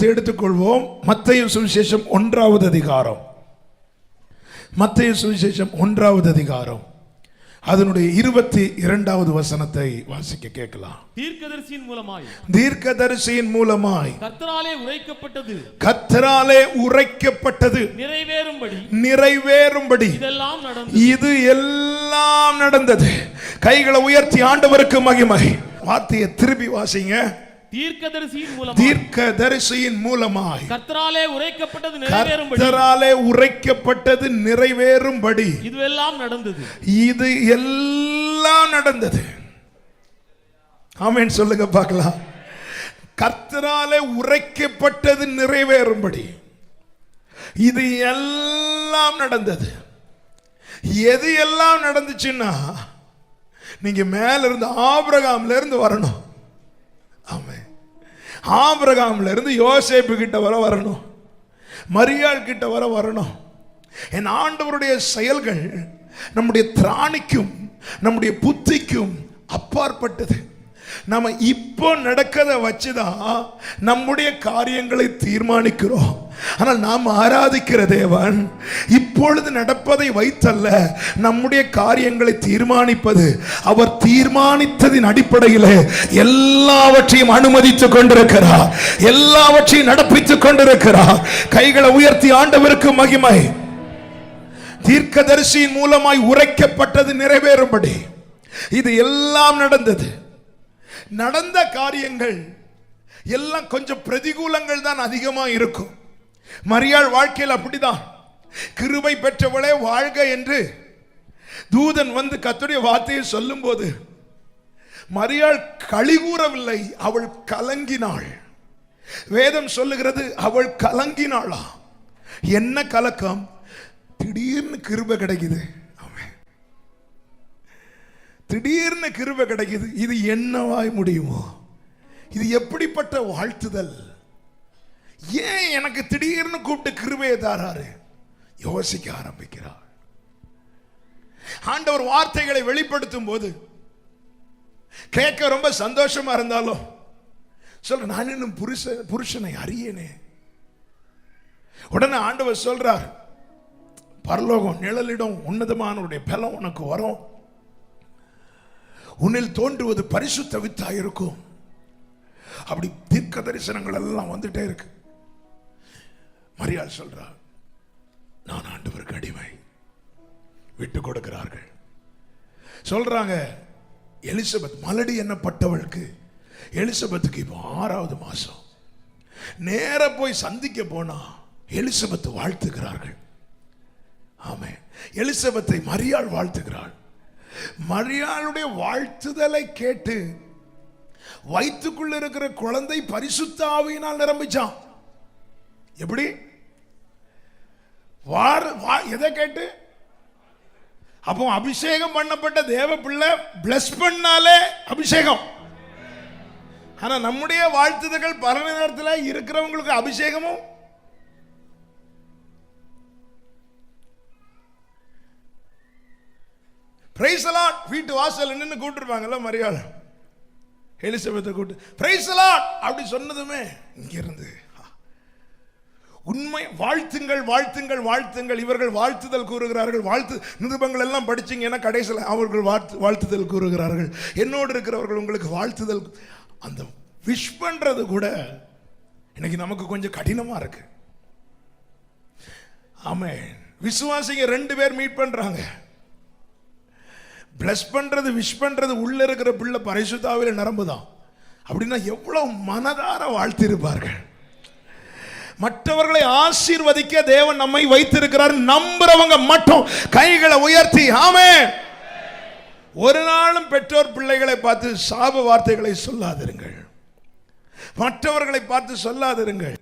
எடுத்துக்கொள்வோம். மத்தேயு சுவிசேஷம் 1வது அதிகாரம். மத்தேயு சுவிசேஷம் 1வது அதிகாரம் அதனுடைய 22வது வசனத்தை வாசிக்க கேட்கலாம். தீர்க்கதரிசியின் மூலமாய் கர்த்தராலே உரைக்கப்பட்டது நிறைவேறும்படி இது எல்லாம் நடந்தது. கைகளை உயர்த்தி ஆண்டவருக்கு மகிமை. வார்த்தையை திருப்பி வாசிங்க. தீர்க்கதரிசியின் மூலமாய் கர்த்தராலே உரைக்கப்பட்டது நிறைவேறும்படி இது எல்லாம் நடந்தது. ஆமென் சொல்லுங்க பார்க்கலாம். கர்த்தராலே உரைக்கப்பட்டது நிறைவேறும்படி இது எல்லாம் நடந்தது. எது எல்லாம் நடந்துச்சுன்னா, நீங்க மேல இருந்து ஆபிரகாம்ல இருந்து வரணும். ஆமென். ஆபிரகாம்ல இருந்து யோசேப்பு கிட்ட வரணும், மரியாள் கிட்ட வரணும். என் ஆண்டவருடைய செயல்கள் நம்முடைய திராணிக்கும் நம்முடைய புத்திக்கும் அப்பாற்பட்டது. நம்ம இப்போ நடக்கத வச்சுதான் நம்முடைய காரியங்களை தீர்மானிக்கிறோம். ஆனால் நாம் ஆராதிக்கிற தேவன் இப்பொழுது நடப்பதை வைத்தல்ல நம்முடைய காரியங்களை தீர்மானிப்பது. அவர் தீர்மானித்ததின் அடிப்படையில் எல்லாவற்றையும் அனுமதித்துக் கொண்டிருக்கிறார், எல்லாவற்றையும் நடப்பித்துக் கொண்டிருக்கிறார். கைகளை உயர்த்தி ஆண்டவருக்கு மகிமை. தீர்க்கதரிசியின் மூலமாய் உரைக்கப்பட்டது நிறைவேறும்படி இது எல்லாம் நடந்தது. நடந்த காரியங்கள் எல்லாம் கொஞ்சம் பிரதிகூலங்கள் தான் அதிகமாக இருக்கும். மரியாள் வாழ்க்கையில் அப்படிதான். கிருபை பெற்றவளே வாழ்க என்று தூதன் வந்து கர்த்தருடைய வார்த்தையை சொல்லும் போது மரியாள் களி கூறவில்லை, அவள் கலங்கினாள். வேதம் சொல்லுகிறது அவள் கலங்கினாளா. என்ன கலக்கம்? திடீர்னு கிருபை கிடைக்குது, திடீர்னு கிருபை கிடைக்குது. இது என்னவாய் முடியுமோ? இது எப்படிப்பட்ட வாழ்த்துதல்? ஏன் எனக்கு திடீர்னு கூப்பிட்டு கிருபையை தாராரு? யோசிக்க ஆரம்பிக்கிறார். ஆண்டவர் வார்த்தைகளை வெளிப்படுத்தும் போது கேட்க ரொம்ப சந்தோஷமா இருந்தாலும் சொல்ற, நான் இன்னும் புருஷனை அறியேனே. உடனே ஆண்டவர் சொல்றார், பரலோகம் நிழலிடம் உன்னதமானவருடைய பலம் உனக்கு வரும், உன்னில் தோன்றுவது பரிசுத்த வித்தா இருக்கும். அப்படி தீர்க்க தரிசனங்கள் எல்லாம் வந்துட்டே இருக்கு. மரியாள் சொல்றா, நான் ஆண்டவருக்கு அடிமை. விட்டு கொடுக்கிறார்கள். சொல்றாங்க, எலிசபெத் மலடி எண்ணப்பட்டவளுக்கு எலிசபெத்துக்கு இப்போ 6வது மாசம். நேர போய் சந்திக்க போனா எலிசபெத் வாழ்த்துகிறார்கள். ஆமென். எலிசபெத்தை மரியாள் வாழ்த்துகிறாள். மரியாளுடைய வாழ்த்துதலை கேட்டு வயிற்றுக்குள்ள இருக்கிற குழந்தை பரிசுத்த ஆவியினால் நிரம்பிச்சான். எப்படி? எதை கேட்டு? அப்போ அபிஷேகம் பண்ணப்பட்ட தேவ பிள்ளை பிளஸ் பண்ணாலே அபிஷேகம். ஆனா நம்முடைய வாழ்த்துதல்கள் பல நேரத்தில் இருக்கிறவங்களுக்கு அபிஷேகமும் பிரைஸ் தி லார்ட் வீட்டு வாசல்ல நின்னு கூட்டிருப்பாங்கல்ல மரியாள் எலிசபெத்தை கூட்டு பிரைஸ் தி லார்ட் அப்படி சொன்னதுமே இங்க இருந்து உண்மை வாழ்த்துங்கள் வாழ்த்துங்கள் வாழ்த்துங்கள். இவர்கள் வாழ்த்துதல் கூறுகிறார்கள். வாழ்த்து நிருபங்கள் எல்லாம் படிச்சீங்கன்னா கடைசியில் அவர்கள் வாழ்த்துதல் கூறுகிறார்கள். என்னோடு இருக்கிறவர்கள் உங்களுக்கு வாழ்த்துதல். அந்த விஷ் பண்றது கூட இன்னைக்கு நமக்கு கொஞ்சம் கடினமா இருக்கு. ஆமென். விசுவாசிங்க 2 பேர் மீட் பண்றாங்க. பிளஸ் பண்றது விஷ் பண்றது உள்ள இருக்கிற பிள்ளை பரிசுத்த ஆவியில நிரம்புதான். அப்படின்னா எவ்வளவு மனதார வாழ்த்திருப்பார்கள். மற்றவர்களை ஆசீர்வதிக்க தேவன் நம்மை வைத்திருக்கிறார். நம்புறவங்க மட்டும் கைகளை உயர்த்தி ஆமென். ஒரு நாளும் பெற்றோர் பிள்ளைகளை பார்த்து சாப வார்த்தைகளை சொல்லாதிருங்கள். மற்றவர்களை பார்த்து சொல்லாதிருங்கள்.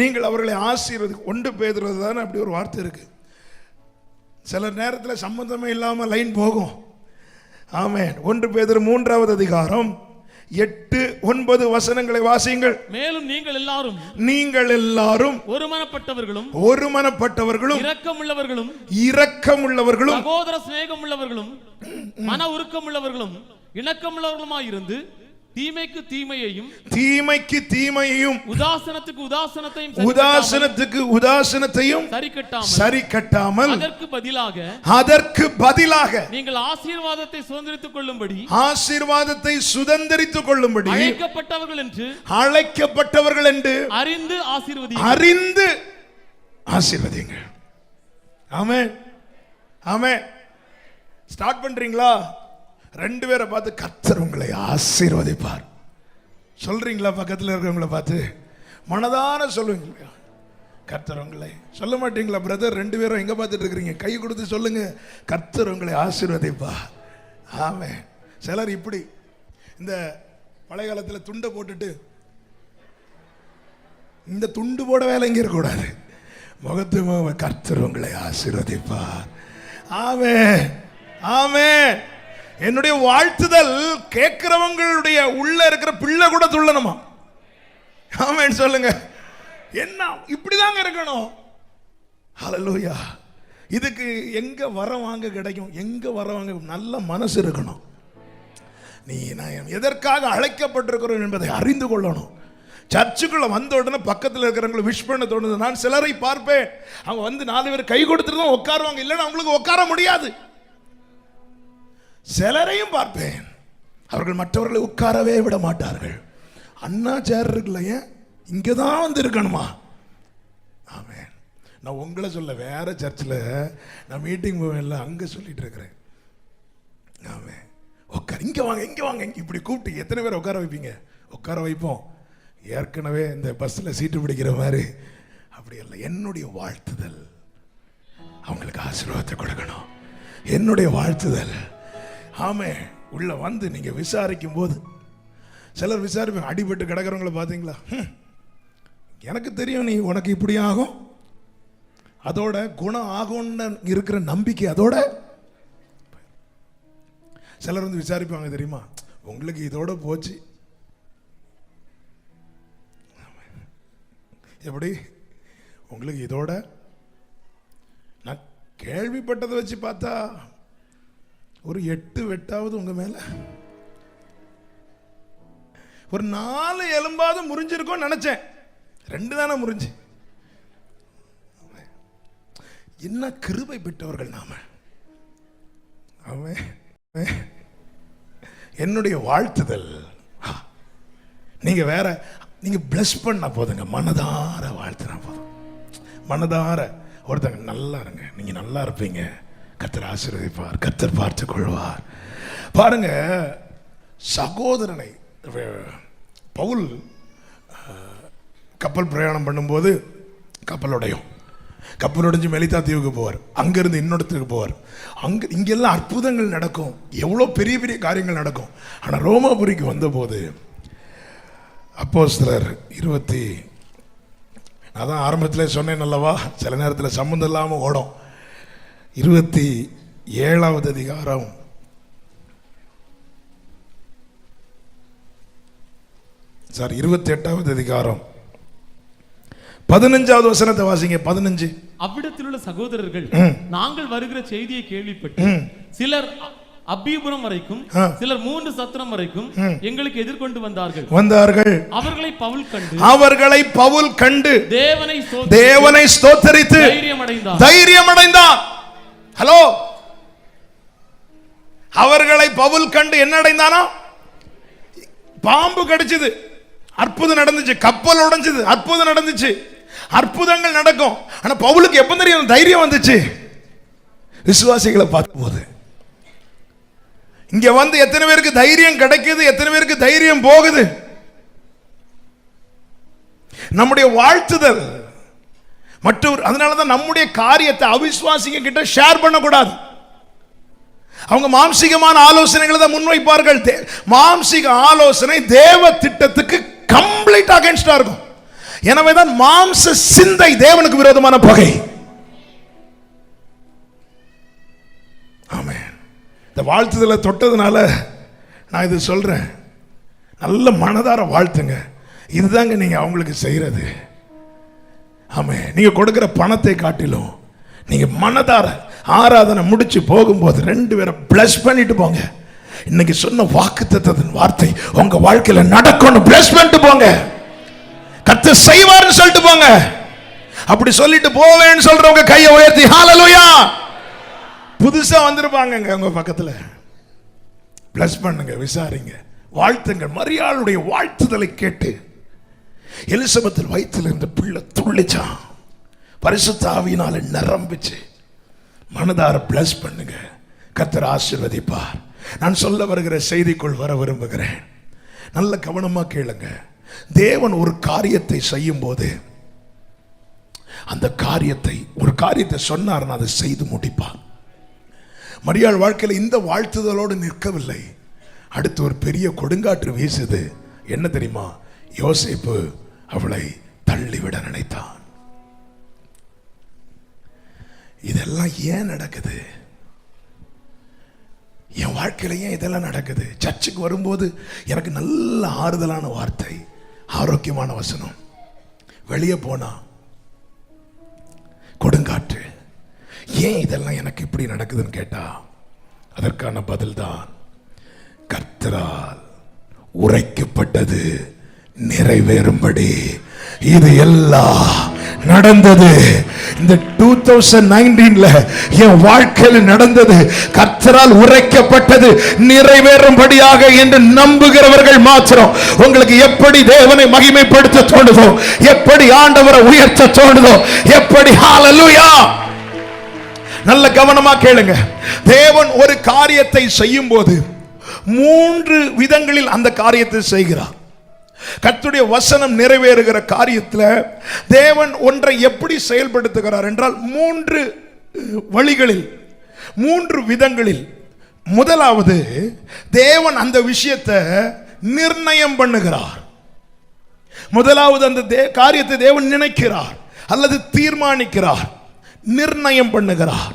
நீங்கள் அவர்களை ஆசீர்வதி. 1 பேதுரு தானே அப்படி ஒரு வார்த்தை இருக்கு. சில நேரத்தில் சம்பந்தமே இல்லாம லைன் போகும். ஆமென். 1 பேதுரு 3வது அதிகாரம் 8-9 வசனங்களை வாசியுங்கள். மேலும் நீங்கள் எல்லாரும் ஒருமனப்பட்டவர்களும் இரக்கமுள்ளவர்களும் சகோதர சிநேகம் உள்ளவர்களும் மன உருக்கம் உள்ளவர்களும் இணக்கம் உள்ளவர்களுமாய் இருந்து தீமைக்கு தீமையையும் தீமைக்கு தீமையையும் உதாசனத்துக்கு உதாசனத்தையும் சரி கட்டாமல் அதற்கு பதிலாக நீங்கள் ஆசீர்வாதத்தை சுதந்தரித்துக் கொள்ளும்படி அழைக்கப்பட்டவர்கள் என்று அறிந்து ஆசீர்வதிங்க. ஆமென் ஆமென். ஸ்டார்ட் பண்றீங்களா? ரெண்டு பேரை பார்த்து கர்த்தர் உங்களை ஆசீர்வதிப்பார் சொல்றீங்களா? பக்கத்தில் இருக்கிறவங்களை பார்த்து மனதார சொல்லுவீங்க கர்த்தர் உங்களை. சொல்ல மாட்டீங்களா பிரதர்? ரெண்டு பேரும் எங்க பார்த்துட்டு இருக்கிறீங்க? கை கொடுத்து சொல்லுங்க, கர்த்தர் உங்களை ஆசீர்வதிப்பார். ஆமென். சிலர் இப்படி இந்த பழைய காலத்தில் துண்டை போட்டுட்டு, இந்த துண்டு போட வேலை இங்க இருக்கக்கூடாது. முகத்து கர்த்தர் உங்களை ஆசீர்வதிப்பார். ஆமென் ஆமென். என்னுடைய வாழ்த்துதல் கேட்கிறவங்களுடைய உள்ள இருக்கிற பிள்ளை கூட துள்ளணுமா? ஆமென் சொல்லுங்க. என்ன இப்படிதாங்க இருக்கணும். ஹல்லேலூயா. இதுக்கு எங்க வர வாங்க கிடைக்கும்? எங்க வர வாங்க? நல்ல மனசு இருக்கணும். நான் எதற்காக அழைக்கப்பட்டிருக்கிறோம் என்பதை அறிந்து கொள்ளணும். சர்ச்சுக்குள்ள வந்த உடனே பக்கத்தில் இருக்கிறவங்களை விஷ் பண்ண தோணுது. நான் சிலரை பார்ப்பேன், அவங்க வந்து 4 பேர் கை கொடுத்துட்டு தான் உட்காருவாங்க, இல்லைன்னா அவங்களுக்கு உட்கார முடியாது. சிலரையும் பார்ப்பேன், அவர்கள் மற்றவர்களை உட்காரவே விட மாட்டார்கள். அண்ணா சேர் இருக்குல்ல, ஏன் இங்கே தான் வந்து இருக்கணுமா? ஆமென். நான் உங்களை சொல்ல, வேற சர்ச்சில் நான் மீட்டிங் போவேன்ல, அங்கே சொல்லிட்டு இருக்கிறேன். ஆமென். உட்கார், இங்கே வாங்க இங்கே வாங்க, இப்படி கூப்பிட்டு எத்தனை பேர் உட்கார வைப்பீங்க? உட்கார வைப்போம். ஏற்கனவே இந்த பஸ்ஸில் சீட்டு பிடிக்கிற மாதிரி அப்படி இல்லை. என்னுடைய வாழ்த்துதல் அவங்களுக்கு ஆசீர்வாதத்தை கொடுக்கணும். என்னுடைய வாழ்த்துதல். ஆமே. உள்ள வந்து நீங்க விசாரிக்கும் போது சிலர் விசாரிப்பாங்க, அடிபட்டு கிடக்கிறவங்களை பார்த்தீங்களா? எனக்கு தெரியும் நீ உனக்கு இப்படி ஆகும், அதோட குணம் ஆகும்னு இருக்கிற நம்பிக்கை அதோட. சிலர் வந்து விசாரிப்பாங்க தெரியுமா, உங்களுக்கு இதோட போச்சு. எப்படி உங்களுக்கு இதோட? நான் கேள்விப்பட்டதை வச்சு பார்த்தா ஒரு 8 வெட்டாவது உங்க மேல, ஒரு 4 எலும்பாவது முறிஞ்சிருக்கும் நினைச்சேன். 2 தானே முறிஞ்சு. என்ன கிருபை பெற்றவர்கள் நாம. என்னுடைய வாழ்த்துதல், நீங்க வேற, நீங்க பிளஸ் பண்ண போதுங்க, மனதார வாழ்த்துனா போதும். மனதார ஒருத்தங்க நல்லா இருங்க, நீங்க நல்லா இருப்பீங்க, கர்த்தர் ஆசீர்வதிப்பார், கர்த்தர் பார்த்துக் கொள்வார். பாருங்க, சகோதரனை பவுல் கப்பல் பிரயாணம் பண்ணும்போது கப்பல் உடையும். கப்பல் உடைஞ்சு மெலிதா தீவுக்கு போவார், அங்கிருந்து இன்னொருத்துக்கு போவார். இங்கெல்லாம் அற்புதங்கள் நடக்கும், எவ்வளோ பெரிய பெரிய காரியங்கள் நடக்கும். ஆனால் ரோமாபுரிக்கு வந்தபோது அப்போஸ்தலர் 20, அதான் ஆரம்பத்தில் சொன்னேன் அல்லவா, சில நேரத்தில் சம்மந்தம் இல்லாமல் ஓடும். 27வது அதிகாரம் 28வது அதிகாரம் 15வது வசனத்தை வாசிங்க. 15. அவ்விடத்தில் உள்ள சகோதரர்கள் நாங்கள் வருகிற செய்தியை கேள்விப்பட்டு சிலர் அபிபுரம் வரைக்கும், சிலர் 3 சத்திரம் வரைக்கும் எங்களுக்கு எதிர்கொண்டு வந்தார்கள். அவர்களை பவுல் கண்டு தேவனை ஸ்தோத்தரித்து தைரியம் அடைந்தார். ஹலோ, அவர்களை பவுல் கண்டு என்ன அடைந்தானா? பாம்பு கடிச்சது, அற்புதம் நடந்துச்சு. கப்பல் உடைஞ்சது, அற்புதம் நடந்துச்சு. அற்புதங்கள் நடக்கும். ஆனா பவுலுக்கு எப்ப தெரியும் தைரியம் வந்துச்சு? விசுவாசிகளை பார்க்கும் போது. இங்க வந்து எத்தனை பேருக்கு தைரியம் கிடைக்குது, எத்தனை பேருக்கு தைரியம் போகுது? நம்முடைய வாழ்த்துதல் மற்றவர். அதனாலதான் நம்முடைய காரியத்தை அவிசுவாசிங்க கிட்ட ஷேர் பண்ணக்கூடாது. அவங்க மாம்சீகமான ஆலோசனைகளை தான் முன்வைப்பார்கள். மாம்சீக ஆலோசனை தேவ திட்டத்துக்கு கம்ப்ளீட் அகைன்ஸ்டா இருக்கும். எனவேதான் மாம்ச சிந்தை தேவனுக்கு விரோதமான பகை. ஆமென். இந்த வாழ்த்துதலை தொட்டதுனால நான் இது சொல்றேன், நல்ல மனதார வாழ்த்துங்க. இதுதாங்க நீங்க அவங்களுக்கு செய்யறது. ஆமென். நீங்க கொடுக்கிற பணத்தை காட்டிலும் நீங்க மனதார ஆராதனை முடிச்சு போகும்போது 2 பேரை பிளஸ் பண்ணிட்டு போங்க. இன்னைக்கு சொன்ன வாக்குத்தத்தத்தின் வார்த்தை உங்க வாழ்க்கையில நடக்கணும். பிளஸ் பண்ணிட்டு போங்க. கர்த்தர் செய்வார்னு சொல்லிட்டு போங்க. அப்படி சொல்லிட்டு போவேன்னு சொல்றவங்க கையை உயர்த்தி ஹalleluya. புதுசா வந்திருப்பாங்க உங்க பக்கத்துல. பிளஸ் பண்ணுங்க, விசாரிங்க, வாழ்த்துங்கள். மரியாளுடைய வாழ்த்துதலை கேட்டு எலிசபெத் வயிற்றில் இருந்த பிள்ளை துள்ளிச்சான். பரிசுத்த ஆவியினால நிரம்பிச்சு. மனதார பிளஸ் பண்ணுங்க, கர்த்தர் ஆசீர்வதிப்பார். நான் சொல்ல வருகிற செய்திக்குள் வர விரும்புகிறேன். நல்ல கவனமா கேளுங்க. தேவன் ஒரு காரியத்தை செய்யும் போது அந்த காரியத்தை ஒரு காரியத்தை சொன்னார்னா அதை செய்து முடிப்பார். மரியாள் வாழ்க்கையில் இந்த வாழ்த்துதலோடு நிற்கவில்லை. அடுத்து ஒரு பெரிய கொடுங்காற்று வீசுது. என்ன தெரியுமா? யோசேப்பு அவளை தள்ளிவிட நினைத்தான். இதெல்லாம் ஏன் நடக்குது? என் வாழ்க்கையில ஏன் இதெல்லாம் நடக்குது? சர்ச்சுக்கு வரும்போது எனக்கு நல்ல ஆறுதலான வார்த்தை, ஆரோக்கியமான வசனம். வெளியே போனா கொடுங்காற்று. ஏன் இதெல்லாம் எனக்கு இப்படி நடக்குதுன்னு கேட்டா அதற்கான பதில் தான் கர்த்தரால் உரைக்கப்பட்டது நிறைவேறும்படி இது எல்லாம் நடந்தது. இந்த 2019ல என் வாழ்க்கையில் நடந்தது கர்த்தரால் உரைக்கப்பட்டது நிறைவேறும்படியாக என்று நம்புகிறவர்கள் மாத்திரம். உங்களுக்கு எப்படி தேவனை மகிமைப்படுத்த தோணுதோ, எப்படி ஆண்டவரை உயர்த்த தோணுதோ, எப்படி ஹalleluya. நல்ல கவனமா கேளுங்க. தேவன் ஒரு காரியத்தை செய்யும் போது 3 விதங்களில் அந்த காரியத்தை செய்கிறார். கர்த்தருடைய வசனம் நிறைவேறுகிற காரியத்தில் தேவன் ஒன்றை எப்படி செயல்படுத்துகிறார் என்றால் 3 வழிகளில், 3 விதங்களில். முதலாவது, தேவன் அந்த விஷயத்தை நிர்ணயம் பண்ணுகிறார். முதலாவது அந்த காரியத்தை தேவன் நினைக்கிறார் அல்லது தீர்மானிக்கிறார், நிர்ணயம் பண்ணுகிறார்.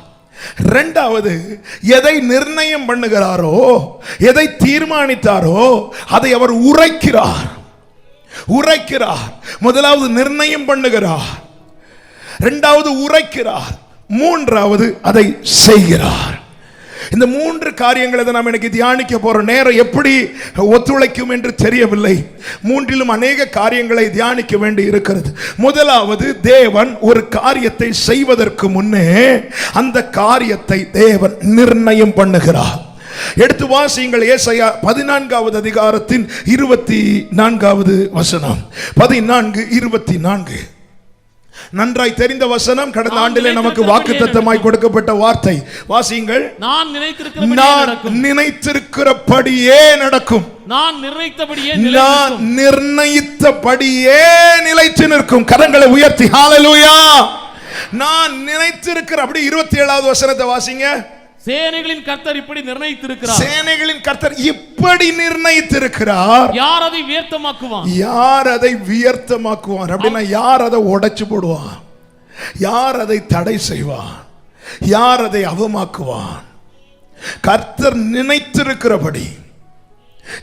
இரண்டாவது, எதை நிர்ணயம் பண்ணுகிறாரோ, எதை தீர்மானித்தாரோ அதை அவர் உரைக்கிறார். முதலாவது நிர்ணயம் பண்ணுகிறார், இரண்டாவது உரைக்கிறார், மூன்றாவது அதை செய்கிறார். இந்த 3 காரியங்களை நாம் எனக்கு தியானிக்க போற நேரம் எப்படி ஒத்துழைக்கும் என்று தெரியவில்லை. 3லும் அநேக காரியங்களை தியானிக்க வேண்டி இருக்கிறது. முதலாவது, தேவன் ஒரு காரியத்தை செய்வதற்கு முன்னே அந்த காரியத்தை தேவன் நிர்ணயம் பண்ணுகிறார். எடுத்து வாசியுங்கள். ஏசாயா 14வது அதிகாரத்தின் 24வது வசனம். 14:24 நன்றாய் தெரிந்த வசனம். கடந்த ஆண்டிலே நமக்கு வாக்குத்தத்தமாய் கொடுக்கப்பட்ட வார்த்தை. வாசியுங்கள். நான் நினைத்திருக்கிறபடியே நடக்கும். நான் நிர்ணயித்தபடியே நிலைத்து நிற்கும். கரங்களை உயர்த்தி ஹalleluya. நான் நினைத்திருக்கிற. அப்படி 27வது வசனத்தை வாசிங்க. சேனைகளின் கர்த்தர் இப்படி நிர்ணயித்திருக்கிறார். சேனைகளின் கர்த்தர் இப்படி நிர்ணயித்திருக்கிறார். யார் அதை வியர்த்தமாக்குவான்? யார் அதை வியர்த்தமாக்குவான்? அப்படின்னா யார் அதை உடைச்சு போடுவான்? யார் அதை தடை செய்வான்? யார் அதை அவமாக்குவான்? கர்த்தர் நினைத்திருக்கிறபடி,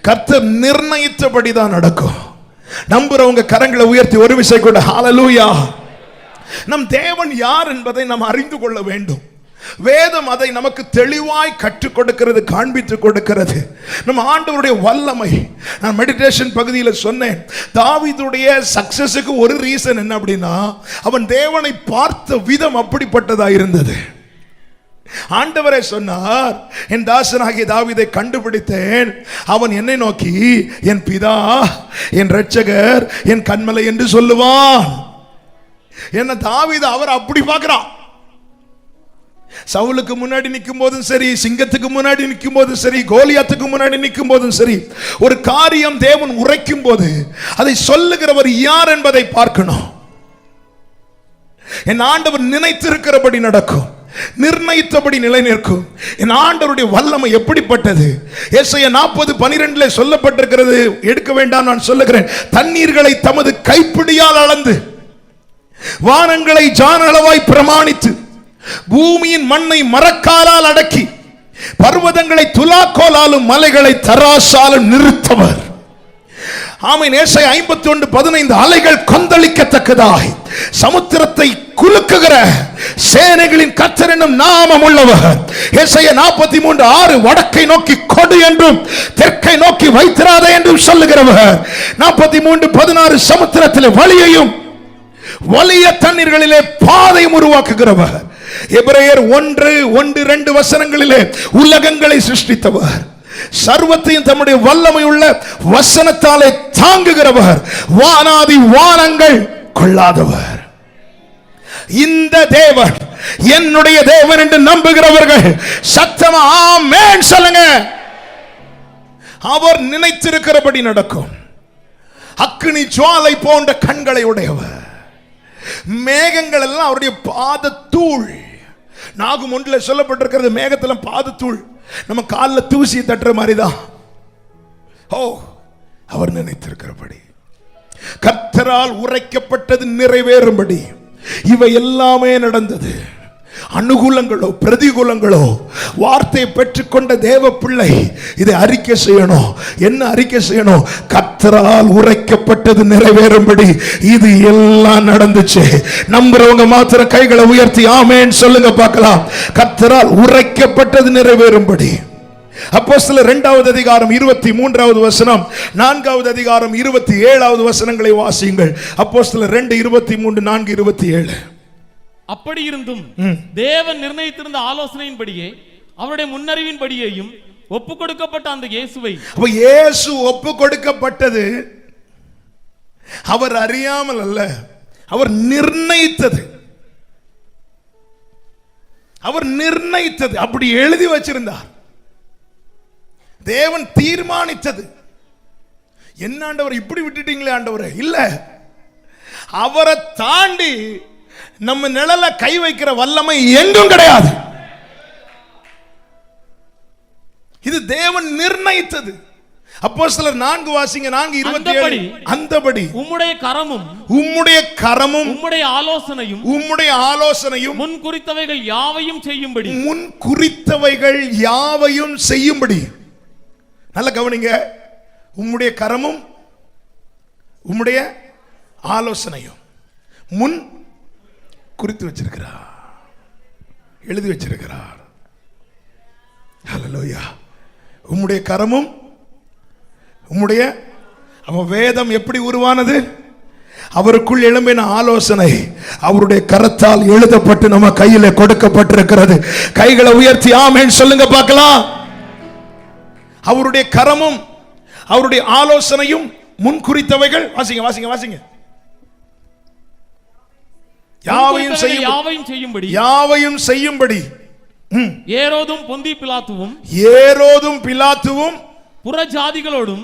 கர்த்தர் நிர்ணயித்தபடி தான் நடக்கும். நம்புறவங்க கரங்களை உயர்த்தி ஒரு விசை கூட ஹalleluya. நம் தேவன் யார் என்பதை நாம் அறிந்து கொள்ள வேண்டும். வேதம் அதை நமக்கு தெளிவாய் கற்றுக் கொடுக்கிறது, காண்பித்துக் கொடுக்கிறது. நம்ம ஆண்டவருடைய வல்லமை. நான் மெடிடேஷன் பகுதியில் சொன்னேன், தாவீதுடைய சக்சஸுக்கு ஒரு ரீசன் என்ன அப்படின்னா, அவன் தேவனை பார்த்த விதம் அப்படிப்பட்டதா இருந்தது. ஆண்டவரே சொன்னார், என் தாசனாகிய தாவீதை கண்டுபிடித்தேன், அவன் என்னை நோக்கி என் பிதா, என் இரட்சகர், என் கன்மலை என்று சொல்லுவான். என்ன தாவீது அவர் அப்படி பார்க்கிறான். சவுலுக்கு முன்னாடி நிற்கும் போதும் சரி, சிங்கத்துக்கு முன்னாடி நிற்கும் போதும் சரி, கோலியாத்துக்கு முன்னாடி நிற்கும் போதும் சரி, ஒரு காரியம் தேவன் உரைக்கும் போது அதை சொல்லுகிறவர் யார் என்பதை பார்க்கணும். என் ஆண்டவர் நினைத்திருக்கிறபடி நடக்கும், நிர்ணயித்தபடி நிலை நிற்கும். என் ஆண்டவருடைய வல்லமை எப்படிப்பட்டது? ஏசாயா 40:12 சொல்லப்பட்டிருக்கிறது. எடுக்க வேண்டாம், நான் சொல்லுகிறேன். தண்ணீர்களை தமது கைப்பிடியால் அளந்து, வானங்களை ஜான அளவாய் பிரமாணித்து, பூமியின் மண்ணை மரக்காலால் அடக்கி, பர்வதங்களை துலாக்கோலாலும் மலைகளை தராசாலும் நிறுத்தவர். ஆமென். ஏசாயா 51:15 அலைகள் கொந்தளிக்கத்தக்கதாய் சமுத்திரத்தை குலுக்குகிற சேனைகளின் கர்த்தர் என்னும் நாமம் உள்ளவர். ஏசாயா 43:6 வடக்கை நோக்கி கொடு என்றும் தெற்கை நோக்கி வைத்திராதே என்றும் சொல்லுகிறவர். 43:16 சமுத்திரத்திலே வழியையும் வலிய தண்ணீர்களிலே பாதையும் உருவாக்குகிறவர். எபிரேயர் 1:2 வசனங்களிலே உலகங்களை சிருஷ்டித்தவர், சர்வத்தையும் தம்முடைய வல்லமை உள்ள வசனத்தாலே தாங்குகிறவர், வானாதி வானங்கள் கொள்ளாதவர். இந்த தேவன் என்னுடைய தேவன் என்று நம்புகிறவர்கள் சத்தமா ஆமென் சொல்லுங்க. அவர் நினைத்திருக்கிறபடி நடக்கும். அக்கினி ஜுவாலை போன்ற கண்களை உடையவர். மேகங்கள் எல்லாம் அவருடைய பாதத்தூள். நாகும் ஒன்றில் சொல்லப்பட்டிருக்கிறது, மேகத்தில் பாதத்தூள் நம்ம காலில் தூசி தட்டுற மாதிரிதான். ஓ, அவர் நினைத்திருக்கிறபடி கர்த்தரால் உரைக்கப்பட்டது நிறைவேறும்படி இவை எல்லாமே நடந்தது. அனுகூலங்களோ பிரதிகூலங்களோ வார்த்தையை பெற்றுக்கொண்ட தேவ பிள்ளை இதை அறிக்கை செய்யணும். என்ன அறிக்கை செய்யணும்? கர்த்தரால் உரைக்கப்பட்டது நிறைவேறும்படி இது எல்லாம் நடந்துச்சு. நம்புறவங்க மாத்திரம் கைகளை உயர்த்தி ஆமென் சொல்லுங்க பார்க்கலாம். கர்த்தரால் உரைக்கப்பட்டது நிறைவேறும்படி. அப்போஸ்தலர் 2வது அதிகாரம் 23வது வசனம், 4வது அதிகாரம் 27வது வசனங்களை வாசியுங்கள். அப்போஸ்தலர் 2:23, 4:27. அப்படி இருந்தும் தேவன் நிர்ணயித்திருந்த ஆலோசனையின்படியே அவருடைய முன்னறிவின்படியேயும் ஒப்பு கொடுக்கப்பட்ட அந்த இயேசுவை, அப்ப இயேசு ஒப்பு கொடுக்கப்பட்டது அவர் அறியாமல் அல்ல, அவர் நிர்ணயித்தது. அவர் நிர்ணயித்தது, அப்படி எழுதி வச்சிருந்தார். தேவன் தீர்மானித்தது. என்ன ஆண்டவர் இப்படி விட்டுட்டீங்களே ஆண்டவரே? இல்ல, அவரை தாண்டி நம்ம நிழல கை வைக்கிற வல்லமை எங்கும் கிடையாது. இது தேவன் நிர்ணயித்தது. அப்போஸ்தலர் 4 வாசிங்க, 4:27. அந்தபடி உம்முடைய கரமும் உம்முடைய ஆலோசனையும் முன் குறித்தவைகள் யாவையும் செய்யும்படி. நல்ல கவனிங்க, உம்முடைய கரமும் உம்முடைய ஆலோசனையும் முன் குறித்து வச்சிருக்கிறார், எழுதி வச்சிருக்கிறார். ஹல்லேலூயா. உம்முடைய கரமும் உம்முடைய, அவன் வேதம் எப்படி உருவானது? அவருக்குள் எழும்பின ஆலோசனை அவருடைய கரத்தால் எழுதப்பட்டு நம்ம கையில கொடுக்கப்பட்டிருக்கிறது. கைகளை உயர்த்தி ஆமென் சொல்லுங்க பார்க்கலாம். அவருடைய கரமும் அவருடைய ஆலோசனையும் முன் குறித்தவைகள். வாசிங்க வாசிங்க வாசிங்க. யாவையும் செய்யும்படி ஏரோதும் பிலாத்துவும் புற ஜாதிகளோடும்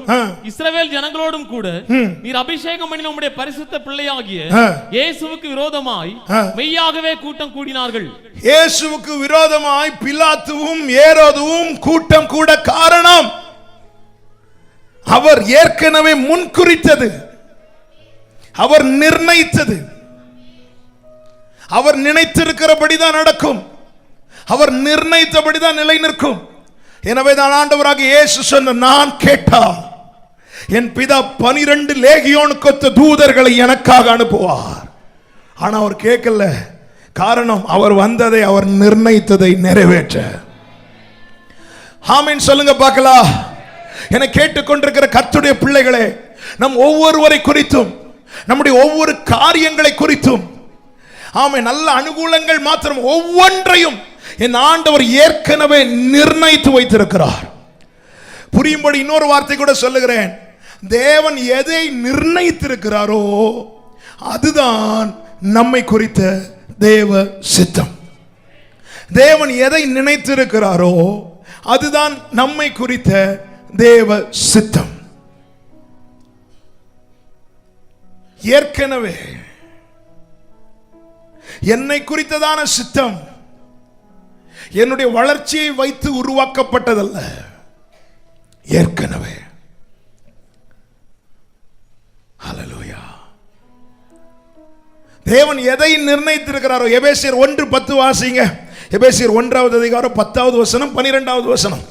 இஸ்ரவேல் ஜனங்களோடும் கூட நீர் அபிஷேகம் பண்ணின உம்முடைய பரிசுத்த பிள்ளையாகிய இயேசுவுக்கு விரோதமாய் மெய்யாகவே கூட்டம் கூடினார்கள். இயேசுவுக்கு விரோதமாய் பிலாத்துவும் ஏரோதுவும் கூட்டம் கூட காரணம் அவர் ஏற்கனவே முன்குறித்தது, அவர் நிர்ணயித்தது. அவர் நினைத்திருக்கிறபடிதான் நடக்கும், அவர் நிர்ணயித்தபடிதான் நிலை நிற்கும். எனவே தான் ஆண்டவராக இயேசு சொன்ன, நான் கேட்டால் என் பிதா 12 லேகியோனுக்கு தூதர்களை எனக்காக அனுப்புவார். ஆனா அவர் கேட்கல. காரணம், அவர் வந்ததை, அவர் நிர்ணயித்ததை நிறைவேற்ற. ஆமென் சொல்லுங்க பார்க்கலாம். என கேட்டுக்கொண்டிருக்கிற கர்த்தருடைய பிள்ளைகளே, நம் ஒவ்வொருவரை குறித்தும் நம்முடைய ஒவ்வொரு காரியங்களை குறித்தும் ஆமென் நல்ல அனுகூலங்கள் மாத்திரம் ஒவ்வொன்றையும் என் ஆண்டவர் ஏற்கனவே நிர்ணயித்து வைத்திருக்கிறார். புரியும்படி இன்னொரு வார்த்தை கூட சொல்லுகிறேன். தேவன் எதை நிர்ணயித்திருக்கிறாரோ அதுதான் நம்மை குறித்த தேவ சித்தம். தேவன் எதை நினைத்திருக்கிறாரோ அதுதான் நம்மை குறித்த தேவ சித்தம். ஏற்கனவே என்னை குறித்ததான சித்தம் என்னுடைய வளர்ச்சியை வைத்து உருவாக்கப்பட்டதல்ல. ஏற்கனவே. ஹல்லேலூயா. தேவன் எதை நிர்ணயித்திருக்கிறாரோ, எபேசியர் 1:10 வாசிங்க. எபேசியர் 1வது அதிகாரம் 10வது வசனம் 12வது வசனம்.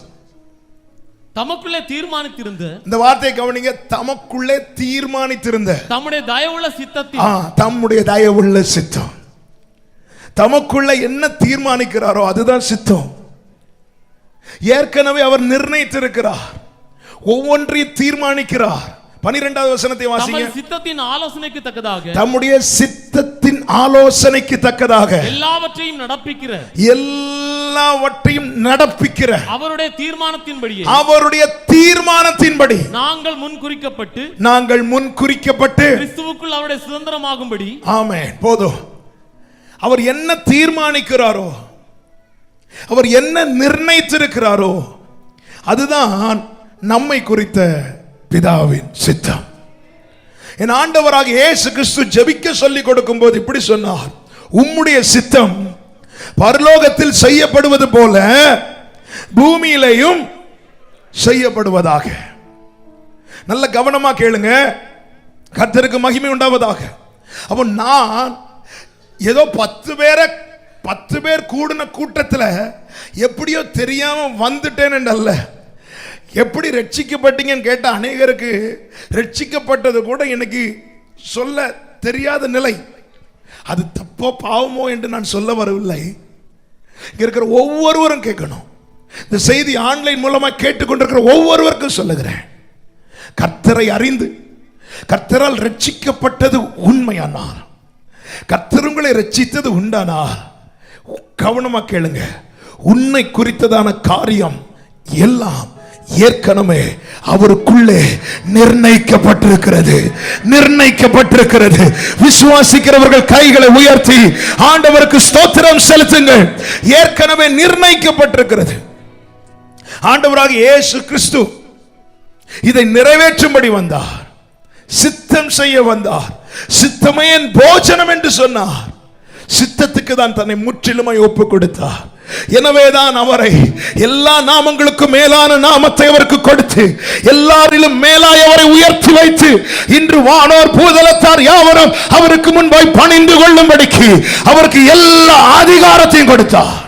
தமக்குள்ளே தீர்மானித்திருந்த, இந்த வார்த்தையை கவனிங்க, தமக்குள்ளே தீர்மானித்திருந்த, தம்முடைய தயவுள்ள சித்தத்தில், தம்முடைய தயவுள்ள சித்தம். தமக்குள்ள என்ன தீர்மானிக்கிறாரோ அதுதான் சித்தம். ஏற்கனவே அவர் நிர்ணயித்திருக்கிறார், ஒவ்வொன்றையும் தீர்மானிக்கிறார். 12வது வசனத்தை வாசிங்க. சித்தத்தின் ஆலோசனைக்கு தக்கதாக, தம்முடைய சித்தத்தின் ஆலோசனைக்கு தக்கதாக எல்லாவற்றையும் நடப்பிக்கிற, எல்லாவற்றையும் நடப்பிக்கிற அவருடைய தீர்மானத்தின்படி, அவருடைய தீர்மானத்தின்படி நாங்கள் முன் குறிக்கப்பட்டு கிறிஸ்துவுக்குள் அவருடைய சுதந்திரமாகும்படி. ஆமென். போதும். அவர் என்ன தீர்மானிக்கிறாரோ, அவர் என்ன நிர்ணயித்திருக்கிறாரோ அதுதான் நம்மை குறித்த பிதாவின் சித்தம். என் ஆண்டவராக இயேசு கிறிஸ்து ஜெபிக்க சொல்லிக் கொடுக்கும் போது இப்படி சொன்னார், உம்முடைய சித்தம் பரலோகத்தில் செய்யப்படுவது போல பூமியிலேயும் செய்யப்படுவதாக. நல்ல கவனமா கேளுங்க, கர்த்தருக்கு மகிமை உண்டாவதாக. அப்போ நான் ஏதோ 10 பேர் கூடின கூட்டத்தில் எப்படியோ தெரியாம வந்துட்டேன் அல்ல. எப்படி ரட்சிக்கப்பட்டீங்கன்னு கேட்ட அநேகருக்கு ரட்சிக்கப்பட்டது கூட எனக்கு சொல்ல தெரியாத நிலை. அது தப்போ பாவமோ என்று நான் சொல்ல வரவில்லை. இங்க இருக்கிற ஒவ்வொருவரும் கேட்கணும். இந்த செய்தி ஆன்லைன் மூலமா கேட்டுக்கொண்டிருக்கிற ஒவ்வொருவருக்கும் சொல்லுகிறேன், கர்த்தரை அறிந்து கர்த்தரால் ரட்சிக்கப்பட்டது உண்மையானார், கர்த்தர் உங்களை ரட்சித்தது உண்டானார், கவனமா கேளுங்க, உன்னை குறித்ததான காரியம் எல்லாம் ஏற்கனவே அவருக்குள்ளே நிர்ணயிக்கப்பட்டிருக்கிறது. விசுவாசிக்கிறவர்கள் கைகளை உயர்த்தி ஆண்டவருக்கு ஸ்தோத்திரம் செலுத்துங்கள். ஏற்கனவே நிர்ணயிக்கப்பட்டிருக்கிறது. ஆண்டவராக இயேசு கிறிஸ்து இதை நிறைவேற்றும்படி வந்தார், சித்தம் செய்ய வந்தார். சித்தமே என் போஜனம் என்று சொன்னார். சித்தத்துக்கு தான் தன்னை முற்றிலுமாய் ஒப்பு கொடுத்தார். எனவேதான் அவரை எல்லா நாமங்களுக்கும் மேலான நாமத்தை அவருக்கு கொடுத்து எல்லாரிலும் மேலாய் அவரை உயர்த்தி வைத்து இன்று வானோர் பூதலத்தார் யாவரும் அவருக்கு முன்பாய் பணிந்து கொள்ளும்படிக்கு அவருக்கு எல்லா அதிகாரத்தையும் கொடுத்தார்.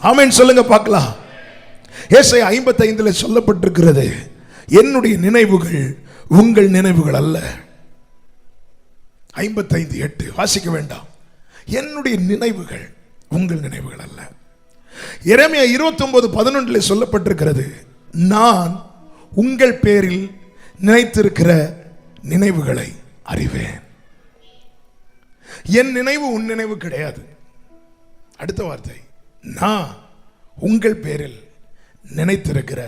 ஆமென் சொல்லுங்க பார்க்கலாம். ஏசாயா 55 சொல்லப்பட்டிருக்கிறது, என்னுடைய நினைவுகள் உங்கள் நினைவுகள் அல்ல. 55:8 வாசிக்க வேண்டாம். என்னுடைய நினைவுகள் உங்கள் நினைவுகள் அல்ல. எரேமியா 29:11 சொல்லப்பட்டிருக்கிறது, நான் உங்கள் பேரில் நினைத்திருக்கிற நினைவுகளை அறிவேன். என் நினைவு உன் நினைவு கிடையாது. அடுத்த வார்த்தை, நான் உங்கள் பேரில் நினைத்திருக்கிற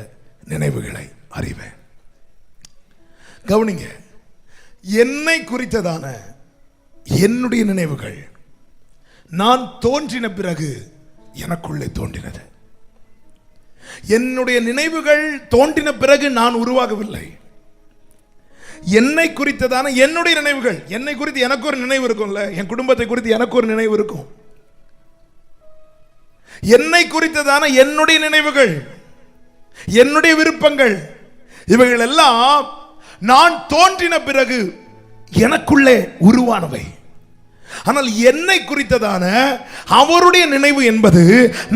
நினைவுகளை அறிவேன். கவனிங்க, என்னை குறித்ததான என்னுடைய நினைவுகள் நான் தோன்றின பிறகு எனக்குள்ளே தோன்றினது. என்னுடைய நினைவுகள் தோன்றின பிறகு நான் உருவாகவில்லை. என்னை குறித்ததான என்னுடைய நினைவுகள், என்னை குறித்து எனக்கு ஒரு நினைவு இருக்கும்ல, என் குடும்பத்தை குறித்து எனக்கு ஒரு நினைவு இருக்கும். என்னை குறித்ததான என்னுடைய நினைவுகள், என்னுடைய விருப்பங்கள், இவைகள் எல்லாம் நான் தோன்றின பிறகு எனக்குள்ளே உருவானவை. ஆனால் என்னை குறித்ததான அவருடைய நினைவு என்பது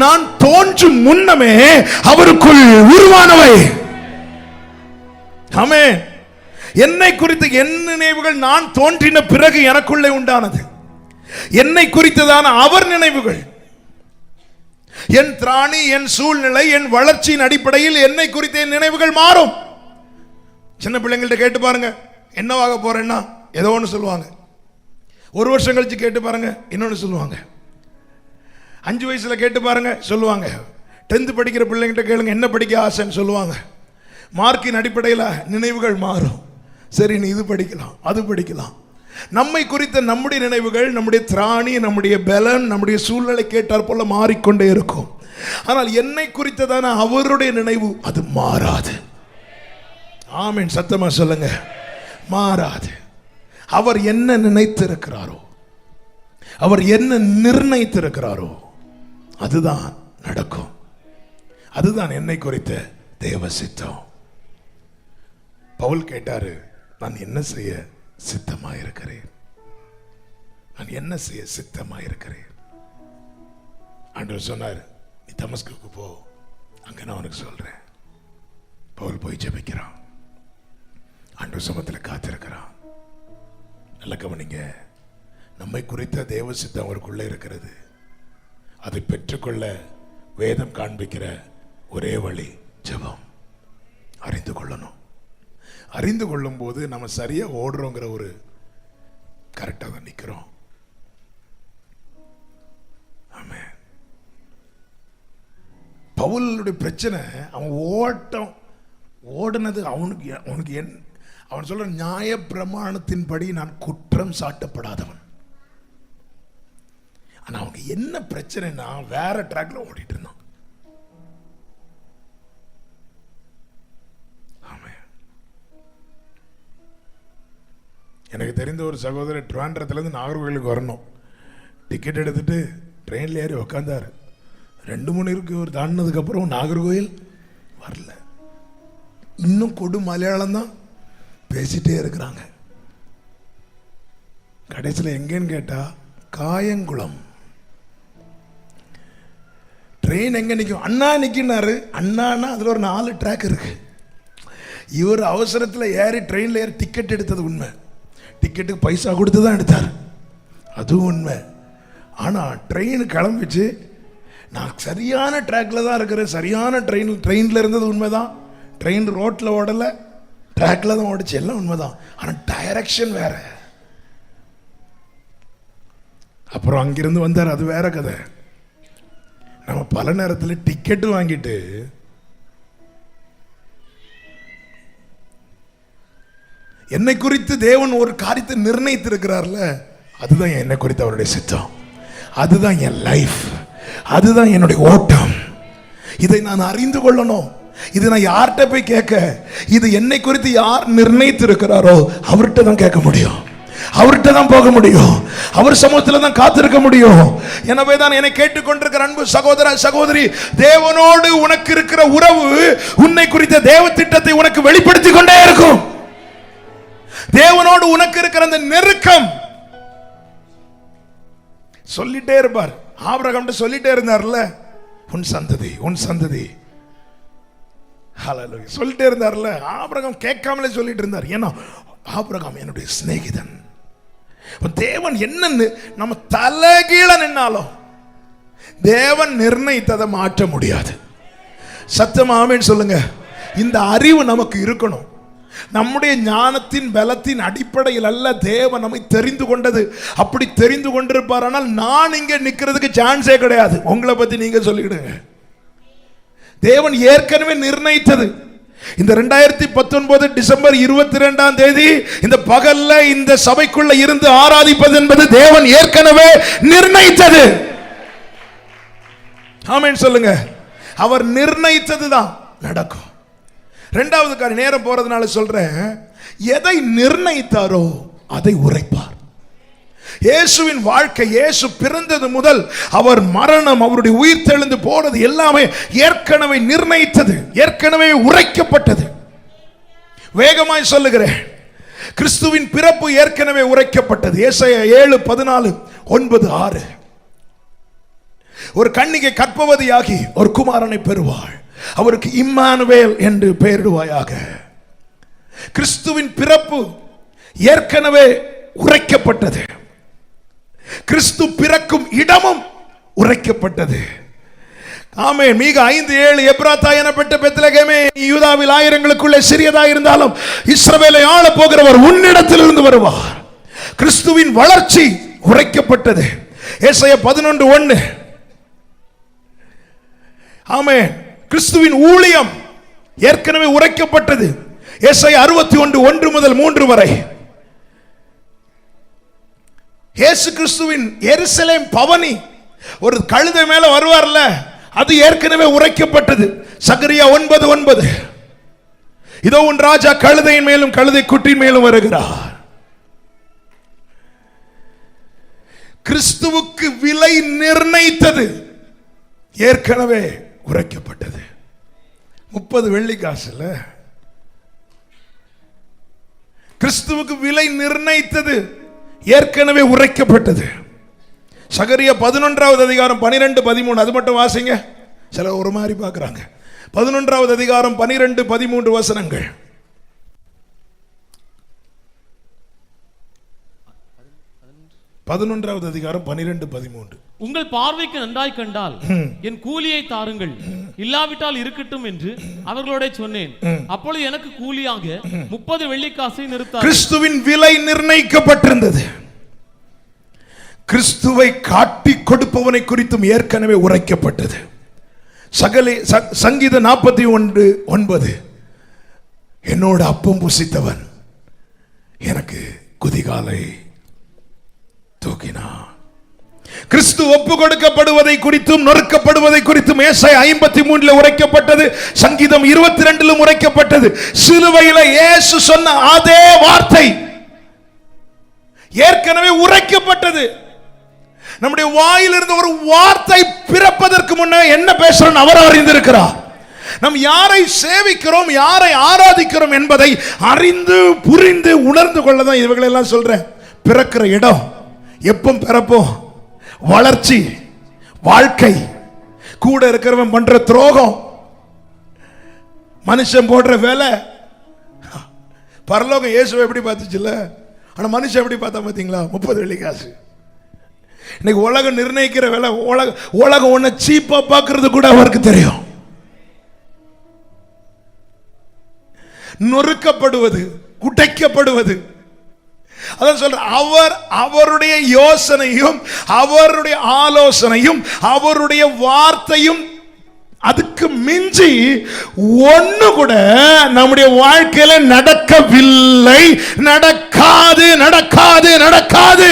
நான் தோன்றும் முன்னமே அவருக்குள் உருவானவை. ஆமென். என்னை குறித்த என் நினைவுகள் நான் தோன்றின பிறகு எனக்குள்ளே உண்டானது. என்னை குறித்ததான அவர் நினைவுகள், என் திராணி, என் சூழ்நிலை, என் வளர்ச்சியின் அடிப்படையில் என்னை குறித்த என் நினைவுகள் மாறும். சின்ன பிள்ளைங்கள்ட்ட கேட்டு பாருங்க, என்னவாக போறேன்னா ஏதோ ஒன்று சொல்லுவாங்க. ஒரு வருஷம் கழிச்சு கேட்டு பாருங்க, இன்னொன்று சொல்லுவாங்க. 5 வயசுல கேட்டு பாருங்க, சொல்லுவாங்க. 10th படிக்கிற பிள்ளைங்கிட்ட கேளுங்க, என்ன படிக்க ஆசைன்னு சொல்லுவாங்க. மார்க்கின் அடிப்படையில் நினைவுகள் மாறும். சரி, நீ இது படிக்கலாம், அது படிக்கலாம். நம்மை குறித்த நம்முடைய நினைவுகள், நம்முடைய திராணி, நம்முடைய பலன், நம்முடைய சூழ்நிலை கேட்டார் போல மாறிக்கொண்டே இருக்கும். ஆனால் என்னை குறித்ததான அவருடைய நினைவு அது மாறாது. ஆமென். சத்தமா சொல்லுங்க, மாறாது. அவர் என்ன நினைத்திருக்கிறாரோ, அவர் என்ன நிர்ணயித்திருக்கிறாரோ அதுதான் நடக்கும். அதுதான் என்னை குறித்த தேவ சித்தம். பவுல் கேட்டாரு, நான் என்ன செய்ய சித்தமாயிருக்கிறேன், நான் என்ன செய்ய சித்தமாயிருக்கிறேன். ஆண்டவர் சொன்னார், நீ தமஸ்குக்கு போ, அங்க நான் உனக்கு சொல்றேன். பவுல் போய் ஜெபிக்கிறான், ஆண்டவர் சமத்தில் காத்திருக்கிறான். நல்ல கவனிங்க, நம்மை குறித்த தேவ சித்தம் அவருக்குள்ளே இருக்கிறது. அதை பெற்றுக்கொள்ள வேதம் காண்பிக்கிற ஒரே வழி ஜெபம். அறிந்து கொள்ளணும். அறிந்து கொள்ளும் போது நம்ம சரியா ஓடுறோங்கிற ஒரு கரெக்டாக தான் நிற்கிறோம். ஆமென். பவுலுடைய பிரச்சனை, அவன் ஓடுனது அவனுக்கு அவன் சொல்ற நியாய பிரமாணத்தின்படி நான் குற்றம் சாட்டப்படாதவன். ஆனா அவனுக்கு என்ன பிரச்சனைனா வேற ட்ராக்ல ஓடிட்டு இருந்தான். எனக்கு தெரிந்த ஒரு சகோதரர் ட்ரிவாண்ட்ரத்துலேருந்து நாகர்கோயிலுக்கு வரணும். டிக்கெட் எடுத்துட்டு ட்ரெயினில் ஏறி உக்காந்தார். 2 மணி இருக்கு ஒரு தாண்டினதுக்கப்புறம் நாகர்கோயில் வரல. இன்னும் கொடு மலையாளம் தான் பேசிட்டே இருக்கிறாங்க. கடைசியில் எங்கேன்னு கேட்டா காயங்குளம். ட்ரெயின் எங்க நிற்கும்? அண்ணா நிற்கினாரு. அண்ணான்னா அதில் ஒரு 4 ட்ராக் இருக்கு. இவர் அவசரத்தில் ஏறி ட்ரெயினில் ஏறி டிக்கெட் எடுத்தது உண்மை. டிக்கெட்டுக்கு பைசா கொடுத்து தான் எடுத்தார், அதுவும் உண்மை. ஆனால் ட்ரெயின் கிளம்பிச்சு, நான் சரியான ட்ராக்ல தான் இருக்கிறேன், சரியான ட்ரெயினில் இருந்தது உண்மைதான். ட்ரெயின் ரோட்டில் ஓடலை, ட்ராக்ல தான் ஓடிச்சு, எல்லாம் உண்மைதான். ஆனால் டைரக்ஷன் வேற. அப்புறம் அங்கிருந்து வந்தார், அது வேற கதை. நம்ம பல நேரத்தில் டிக்கெட்டு வாங்கிட்டு என்னை குறித்து தேவன் ஒரு காரியத்தை நிர்ணயித்திருக்கிறார்ல, அதுதான் என்னை குறித்து அவருடைய சித்தம், அதுதான் என் லைஃப், அதுதான் என்னுடைய ஓட்டம். இதை நான் அறிந்து கொள்ளணும். இது நான் யார்கிட்ட போய் கேட்க? இது என்னை குறித்து யார் நிர்ணயித்திருக்கிறாரோ அவர்கிட்ட தான் கேட்க முடியும், அவர்கிட்ட தான் போக முடியும், அவர் சமூகத்தில் தான் காத்திருக்க முடியும். எனவே தான் என்னை கேட்டுக்கொண்டிருக்கிற அன்பு சகோதர சகோதரி, தேவனோடு உனக்கு இருக்கிற உறவு உன்னை குறித்த தேவ திட்டத்தை உனக்கு வெளிப்படுத்தி கொண்டே இருக்கும். தேவனோடு உனக்கு இருக்கிற அந்த நெருக்கம் சொல்லிட்டே இருப்பார். ஆபிரகாம் சொல்லிட்டே இருந்தார்ல, உன் சந்ததி உன் சந்ததி, ஹல்லேலூயா சொல்லிட்டே இருந்தார்ல. ஆபிரகாம் கேட்காமலே சொல்லிட்டு இருந்தார். ஏன்னா ஆபிரகாம் என்னுடைய சிநேகிதன். தேவன் என்ன நம்ம தலைகீழ நின்னாலும் தேவன் நிர்ணயித்ததை மாற்ற முடியாது. சத்தமா ஆமென் சொல்லுங்க. இந்த அறிவு நமக்கு இருக்கணும். நம்முடைய ஞானத்தின் பலத்தின் அடிப்படையில் அல்ல தேவன் நம்மை தெரிந்து கொண்டது. அப்படி தெரிந்து கொண்டிருப்பார். ஆனால் நான் இங்க நிக்கிறதுக்கு சான்ஸே கிடையாது. உங்களை பத்தி நீங்க சொல்லிடுங்க. தேவன் ஏற்கனவே நிர்ணயித்தது. இந்த 2019 டிசம்பர் 22ஆம் தேதி இந்த பகல்ல இந்த சபைக்குள்ள இருந்து ஆராதிப்பது என்பது தேவன் ஏற்கனவே நிர்ணயித்தது. ஆமென் சொல்லுங்க. அவர் நிர்ணயித்ததுதான் நடக்கும். இரண்டாவது காரியம், நேரம் போறதுனால சொல்றேன், எதை நிர்ணயித்தாரோ அதை உரைப்பார். இயேசுவின் வாழ்க்கை, இயேசு பிறந்தது முதல் அவர் மரணம், அவருடைய உயிர் தெழுந்து போறது எல்லாமே ஏற்கனவே நிர்ணயித்தது, ஏற்கனவே உரைக்கப்பட்டது. வேகமாய் சொல்லுகிறேன், கிறிஸ்துவின் பிறப்பு ஏற்கனவே உரைக்கப்பட்டது. ஏசாயா 7:14, 9:6. ஒரு கன்னிகை கர்ப்பவதியாகி ஒரு குமாரனை பெறுவாள், அவருக்கு இம்மானுவேல் என்று பெயரிடுவாயாக. கிறிஸ்துவின் பிறப்பு ஏற்கனவே உரைக்கப்பட்டது. கிறிஸ்து பிறக்கும் இடமும் உரைக்கப்பட்டது. ஆமென். மீகா 5:7, எப்ராத்தா எனப்பட்ட பெத்லகேமே, யூதாவில் ஆயிரங்களுக்குள்ளே சிறியதா இருந்தாலும் இஸ்ரவேலை ஆள போகிறவர் உன்னிடத்திலிருந்து வருவார். கிறிஸ்துவின் வளர்ச்சி உரைக்கப்பட்டது. ஏசாயா 11:1. ஆமென். கிறிஸ்துவின் ஊழியம் ஏற்கனவே உரைக்கப்பட்டது. ஏசாயா 61:1 முதல் 3 வரை. இயேசு கிறிஸ்துவின் எருசலேம் பவனி, ஒரு கழுதை மேல வருவார்ல, அது ஏற்கனவே உரைக்கப்பட்டது. சகரியா 9:9. இதோ உன் ராஜா கழுதையின் மேலும் கழுதை குட்டியின் மேலும் வருகிறார். கிறிஸ்துவுக்கு விலை நிர்ணயித்தது ஏற்கனவே உரைக்கப்பட்டது. 30 வெள்ளிக்காசுல கிறிஸ்துவுக்கு விலை நிர்ணயித்தது ஏற்கனவே உரைக்கப்பட்டது. சகரியா 11ஆம் அதிகாரம் 12-13. அது மட்டும் வாசிங்க. சில ஒரு மாதிரி பார்க்குறாங்க. 11வது அதிகாரம் 12, 13 வசனங்கள். பதினொன்றாவது அதிகாரம் 12, 13. உங்கள் பார்வைக்கு நன்றாய் கண்டால் என் கூலியை தாருங்கள், இல்லாவிட்டால் இருக்கட்டும் என்று அவர்களோட சொன்னேன். அப்பொழுது எனக்கு கூலியாக 30 வெள்ளிக்காசை நிறுத்தார். கிறிஸ்துவின் விலை நிர்ணயிக்கப்பட்டிருந்தது. கிறிஸ்துவை காட்டி கொடுப்பவனை குறித்தும் ஏற்கனவே உரைக்கப்பட்டது. சங்கீத 41:9 என்னோட அப்பம் புசித்தவன் எனக்கு குதிகாலை தூக்கினான். கிறிஸ்து ஒப்பு கொடுக்கப்படுவதை குறித்தும் நொறுக்கப்படுவதை குறித்தும் ஏசாயா 53 உரைக்கப்பட்டது. சங்கீதம் 22 உரைக்கப்பட்டது. சிலுவையில் இயேசு சொன்ன அதே வார்த்தை ஏற்கனவே உரைக்கப்பட்டது. நம்முடைய வாயிலிருந்து ஒரு வார்த்தை பிறப்பதற்கு முன்னே என்ன பேசுறோம் அவர் அறிந்திருக்கிறார். நாம் யாரை சேவிக்கிறோம், யாரை ஆராதிக்கிறோம் என்பதை அறிந்து புரிந்து உணர்ந்து கொள்ளதான் இவங்களை எல்லாம் சொல்றேன். பிறக்கிற இடம், எப்போ பிறப்போம், வளர்ச்சி, வாழ்க்கை, கூட இருக்கிறவன் பண்ற துரோகம், மனுஷன் போடுற வேலை. பரலோகம் இயேசுவை எப்படி பார்த்துச்சுல்ல, ஆனா மனுஷன் எப்படி பார்த்தா பார்த்தீங்களா? 30 வெள்ளிக்காசு. இன்னைக்கு உலகம் நிர்ணயிக்கிற வேலை, உலகம் ஒன்ன சீப்பா பார்க்கிறது கூட அவருக்கு தெரியும். நொறுக்கப்படுவது, உடைக்கப்படுவது. அதான் சொல்ற, அவருடைய யோசனையும் அவருடைய ஆலோசனையும் அவருடைய வார்த்தையும் அதுக்கு மிஞ்சி ஒண்ணு கூட நம்முடைய வாழ்க்கையில நடக்கவில்லை, நடக்காது, நடக்காது, நடக்காது.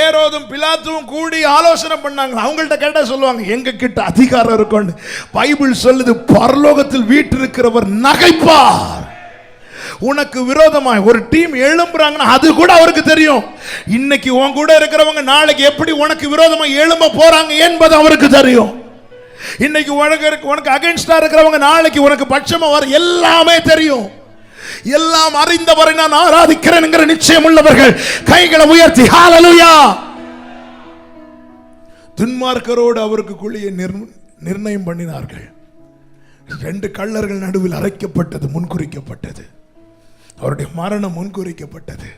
ஏரோதும் பிலாத்துவும் கூடி ஆலோசனை பண்ணாங்க. அவங்கள்ட்ட கேட்டா சொல்லுவாங்க, எங்க கிட்ட அதிகாரம் இருக்கும். பைபிள் சொல்லுது, பரலோகத்தில் வீற்றிருக்கிறவர் நகைப்பார். உனக்கு விரோதமாய் ஒரு டீம் எழும்புறாங்கன்னா அது கூட அவருக்கு தெரியும். இன்னைக்கு உன் கூட இருக்கிறவங்க நாளைக்கு எப்படி உனக்கு விரோதமாய் எழும்ப போறாங்க என்பது அவருக்கு தெரியும். இன்னைக்கு உனக்கு அகைன்ஸ்டா இருக்கிறவங்க நாளைக்கு உனக்கு பட்சமா வர எல்லாமே தெரியும். எல்லாம் அறிந்தவரை நான் ஆராதிக்கிறேன் என்கிற நிச்சயம் உள்ளவர்கள் கைகளை உயர்த்தி ஹalleluya. துன்மார்க்கரோடு அவருக்கு குழியை நிர்ணயம் பண்ணினார்கள். 2 கள்ளர்கள் நடுவில் அரைக்கப்பட்டது, முன்குறிக்கப்பட்டது. அவருடைய மரணம் முன்குறிக்கப்பட்டது.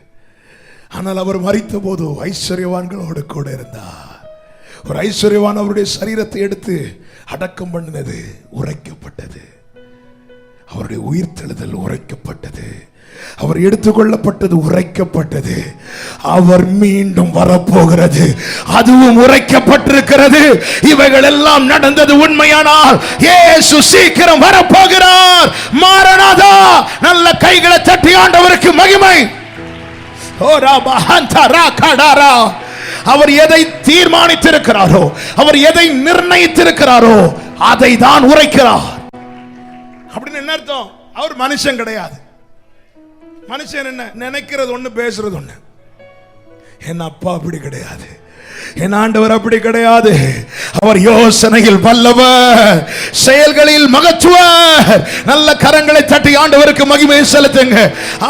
ஆனால் அவர் மரித்த போது ஐஸ்வர்யவான்களோடு கூட இருந்தார். ஒரு ஐஸ்வர்யவான் அவருடைய சரீரத்தை எடுத்து அடக்கம் பண்ணினது உரைக்கப்பட்டது. அவருடைய உயிர்த்தெழுதல் உரைக்கப்பட்டது. அவர் எடுத்துக்கொள்ளப்பட்டது உரைக்கப்பட்டது. அவர் மீண்டும் வரப்போகிறது, அதுவும் உரைக்கப்பட்டிருக்கிறது. இவைகள் எல்லாம் நடந்தது உண்மையானால் இயேசு சீக்கிரம் வரப்போகிறார். மாரநாதா. நல்ல கைகளை தட்டி ஆண்டவருக்கு மகிமை. அவர் எதை தீர்மானித்திருக்கிறாரோ, அவர் எதை நிர்ணயித்திருக்கிறாரோ அதை தான் உரைக்கிறார். அப்படின்னு என்ன அர்த்தம்? அவர் மனுஷன் கிடையாது. மனுஷன் என்ன நினைக்கிறது ஒண்ணு, பேசுறது ஒண்ணு. என் அப்பா அப்படி கிடையாது, என் ஆண்டவர் அப்படி கிடையாது. அவர் யோசனையில் வல்லவர், செயல்களில் மகத்துவர். நல்ல கரங்களை தட்டி ஆண்டவருக்கு மகிமை செலுத்துங்க.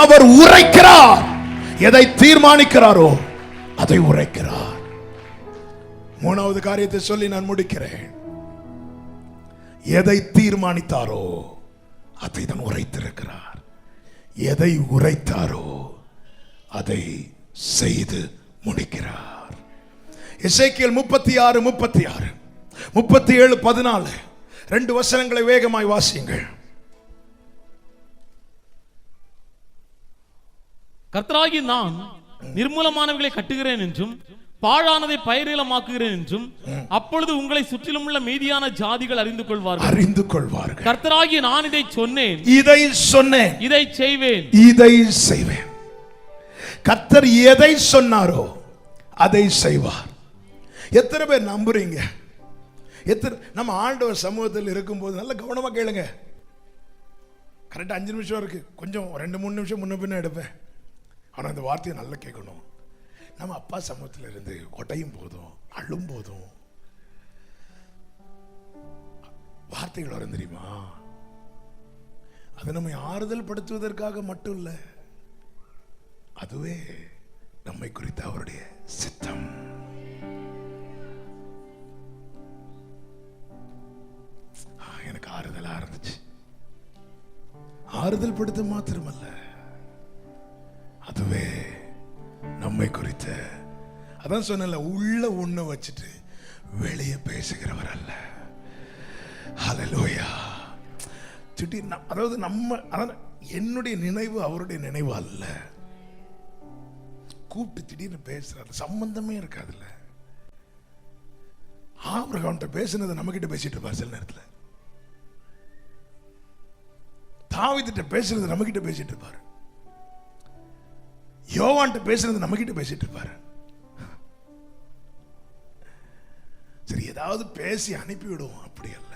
அவர் உரைக்கிறார். எதை தீர்மானிக்கிறாரோ அதை உரைக்கிறார். 3வது காரியத்தை சொல்லி நான் முடிக்கிறேன். எதை தீர்மானித்தாரோ அதை தான் உரைத்திருக்கிறார். எதை உரைத்தாரோ அதை செய்து முடிக்கிறார். எசேக்கியேல் 36, 37, 37, 14 2 வசனங்களை வேகமாய் வாசியுங்கள். கர்த்தராகிய நான் நிர்மூலமானவர்களை கட்டுகிறேன் என்றும் பாழானதை பயிரிலமாக்குகிறேன் என்றும் அப்பொழுது உங்களை சுற்றிலும் உள்ள மீதியான ஜாதிகள் அறிந்து கொள்வார்கள். கர்த்தராகிய நான் இதை சொன்னேன், இதை செய்வேன். கர்த்தர் எதை சொன்னாரோ அதை செய்வார். எத்தனை பேர் நம்புறீங்க? நம்ம ஆண்டவர் சமூகத்தில் இருக்கும்போது நல்ல கவனமா கேளுங்க. கரெக்டா 5 நிமிஷம் இருக்கு, கொஞ்சம் 2-3 நிமிஷம் முன்ன பின்ன எடுப்பேன். ஆனா அந்த வார்த்தையை நல்லா கேட்கணும். நம்ம அப்பா சமூகத்தில் இருந்து கொட்டையும் போதும், அள்ளும் போதும் வார்த்தைகள் வரும் தெரியுமா? அது நம்மை ஆறுதல் படுத்துவதற்காக மட்டும் இல்ல, அதுவே நம்மை குறித்த அவருடைய சித்தம். ஆறுதலா இருந்துச்சு. ஆறுதல் படுத்த மாத்திரமல்ல, அதுவே நம்மை குறித்த, அதான் சொன்னல, உள்ள ஒண்ணு வச்சுட்டு வெளியே பேசுகிறவர் அல்ல. ஹல்லேலூயா. திடீர்னு, அதாவது நம்ம, என்னுடைய நினைவு அவருடைய நினைவு அல்ல. கூப்பிட்டு திடீர்னு பேசுறாரு, சம்பந்தமே இருக்காதுல்ல. ஆபிரகாம்கிட்ட பேசுனதை நம்ம கிட்ட பேசிட்டு இருப்பார் சில நேரத்தில். தாவீதுகிட்ட பேசுறது நம்ம கிட்ட பேசிட்டு இருப்பாரு. யோவான்கிட்ட பேசுறது நம்ம கிட்ட பேசிட்டு இருப்பாரு. சரி, ஏதாவது பேசி அனுப்பி விடுவோம், அப்படி அல்ல.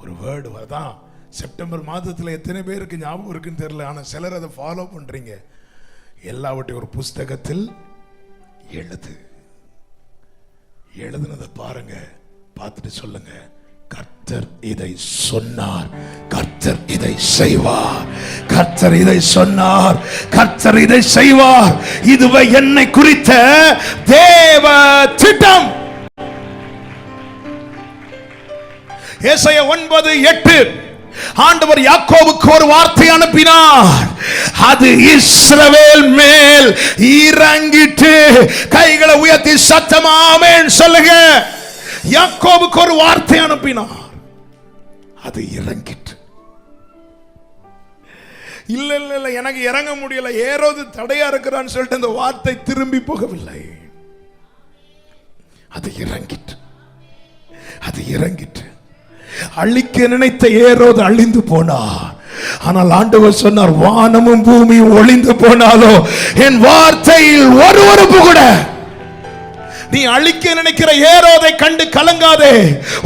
ஒரு வேர்டு வரதான். செப்டம்பர் மாதத்தில் எத்தனை பேருக்கு ஞாபகம் இருக்குன்னு தெரியல, ஆனா சிலர் அதை ஃபாலோ பண்றீங்க. எல்லாவற்றையும் ஒரு புஸ்தகத்தில் எழுதுனதை பாருங்க, பார்த்துட்டு சொல்லுங்க, கர்த்தர் இதை சொன்னார், கர்த்தர் இதை செய்வார், கர்த்தர் இதை சொன்னார், கர்த்தர் இதை செய்வார். இதுவே என்னை குறித்த தேவ திட்டம். ஏசாயா 9:8, ஆண்டவர் யாக்கோபுக்கு ஒரு வார்த்தை அனுப்பினார், அது இஸ்ரவேல் மேல் இறங்கிட்டு. கைகளை உயர்த்தி சத்தமா ஆமென் சொல்லுங்க. யாக்கோபுக்கு ஒரு வார்த்தை அனுப்பினார், அது இறங்கிட்டு. இல்ல இல்ல இல்ல, எனக்கு இறங்க முடியல, ஏரோது தடையா இருக்கிறான்னு சொல்லிட்டு அந்த வார்த்தை திரும்பி போகவில்லை. அது இறங்கிட்டு, அது இறங்கிட்டு. அழிக்க நினைத்த ஏரோது அழிந்து போனார். ஆனால் ஆண்டவர் சொன்னார், வானமும் பூமியும் ஒளிந்து போனாலும் என் வார்த்தையில் ஒரு உறுப்பு கூட. நீ அழிக்க நினைக்கிற ஏரோதை கண்டு கலங்காதே.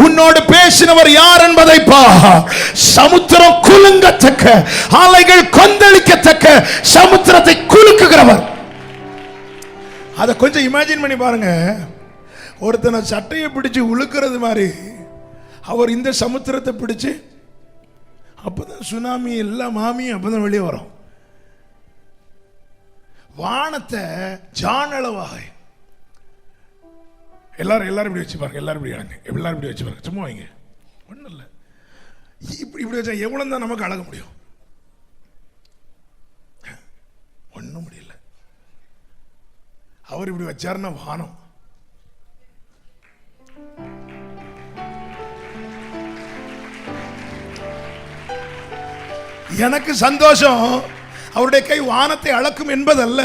உன்னோடு பேசினவர் யார் என்பதை பார். சமுத்திரம் குலுங்கத்தக்க, அலைகள் கொந்தளிக்கத்தக்க சமுத்திரத்தை குலுக்குகிறவர். அதை கொஞ்சம் இமேஜின் பண்ணி பாருங்க. ஒருத்தனை சட்டையை பிடிச்சு உழுக்கிறது மாதிரி அவர் இந்த சமுத்திரத்தை பிடிச்சு, அப்பதான் சுனாமி எல்லா மாமியும் அப்பதான் வெளியே வரும். வானத்தை ஜானளவாக எல்லாரும் இப்படி வச்சு பாருங்க, எல்லாரும் இப்படி இறங்க, எல்லாரும் இப்படி வச்சு பாருங்க, சும்மா வைங்க, ஒன்றும் இல்லை. இப்படி வச்சா எவ்வளவு தான் நமக்கு அழக முடியும்? ஒன்றும் முடியல. அவர் இப்படி வச்சாருன்னா வானம். எனக்கு சந்தோஷம் அவருடைய கை வானத்தை அளக்கும் என்பதல்ல.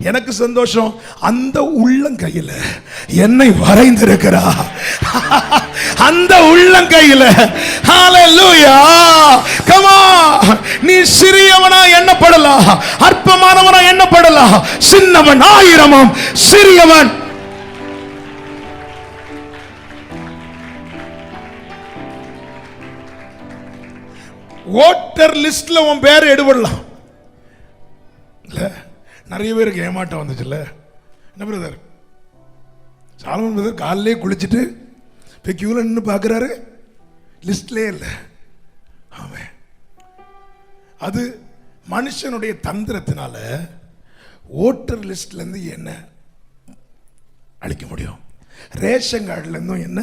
எனக்கு சந்தோஷம் அந்த உள்ளங்கையில என்னை வரைந்திருக்கிறார். அந்த உள்ளங்கையில. ஹல்லேலூயா. Come on. நீ சிறியவனா எண்ணப்படலாம், அற்பமானவனா எண்ணப்படலாம், சின்னவன் ஆயிரமும் சிறியவன். ஓட்டர் லிஸ்ட்ல உன் பேர் எடுபடலாம். நிறைய பேருக்கு ஏமாட்டம் வந்துச்சுல்ல. என்ன பிரதர், சாலமன் பிரதர் காலையிலே குளிச்சுட்டு போய் கியூல நின்று பார்க்குறாரு, லிஸ்ட்லேயே இல்லை. ஆமாம், அது மனுஷனுடைய தந்திரத்தினால ஓட்டர் லிஸ்ட்லேருந்து என்ன அழிக்க முடியும், ரேஷன் கார்டுலேருந்தும் என்ன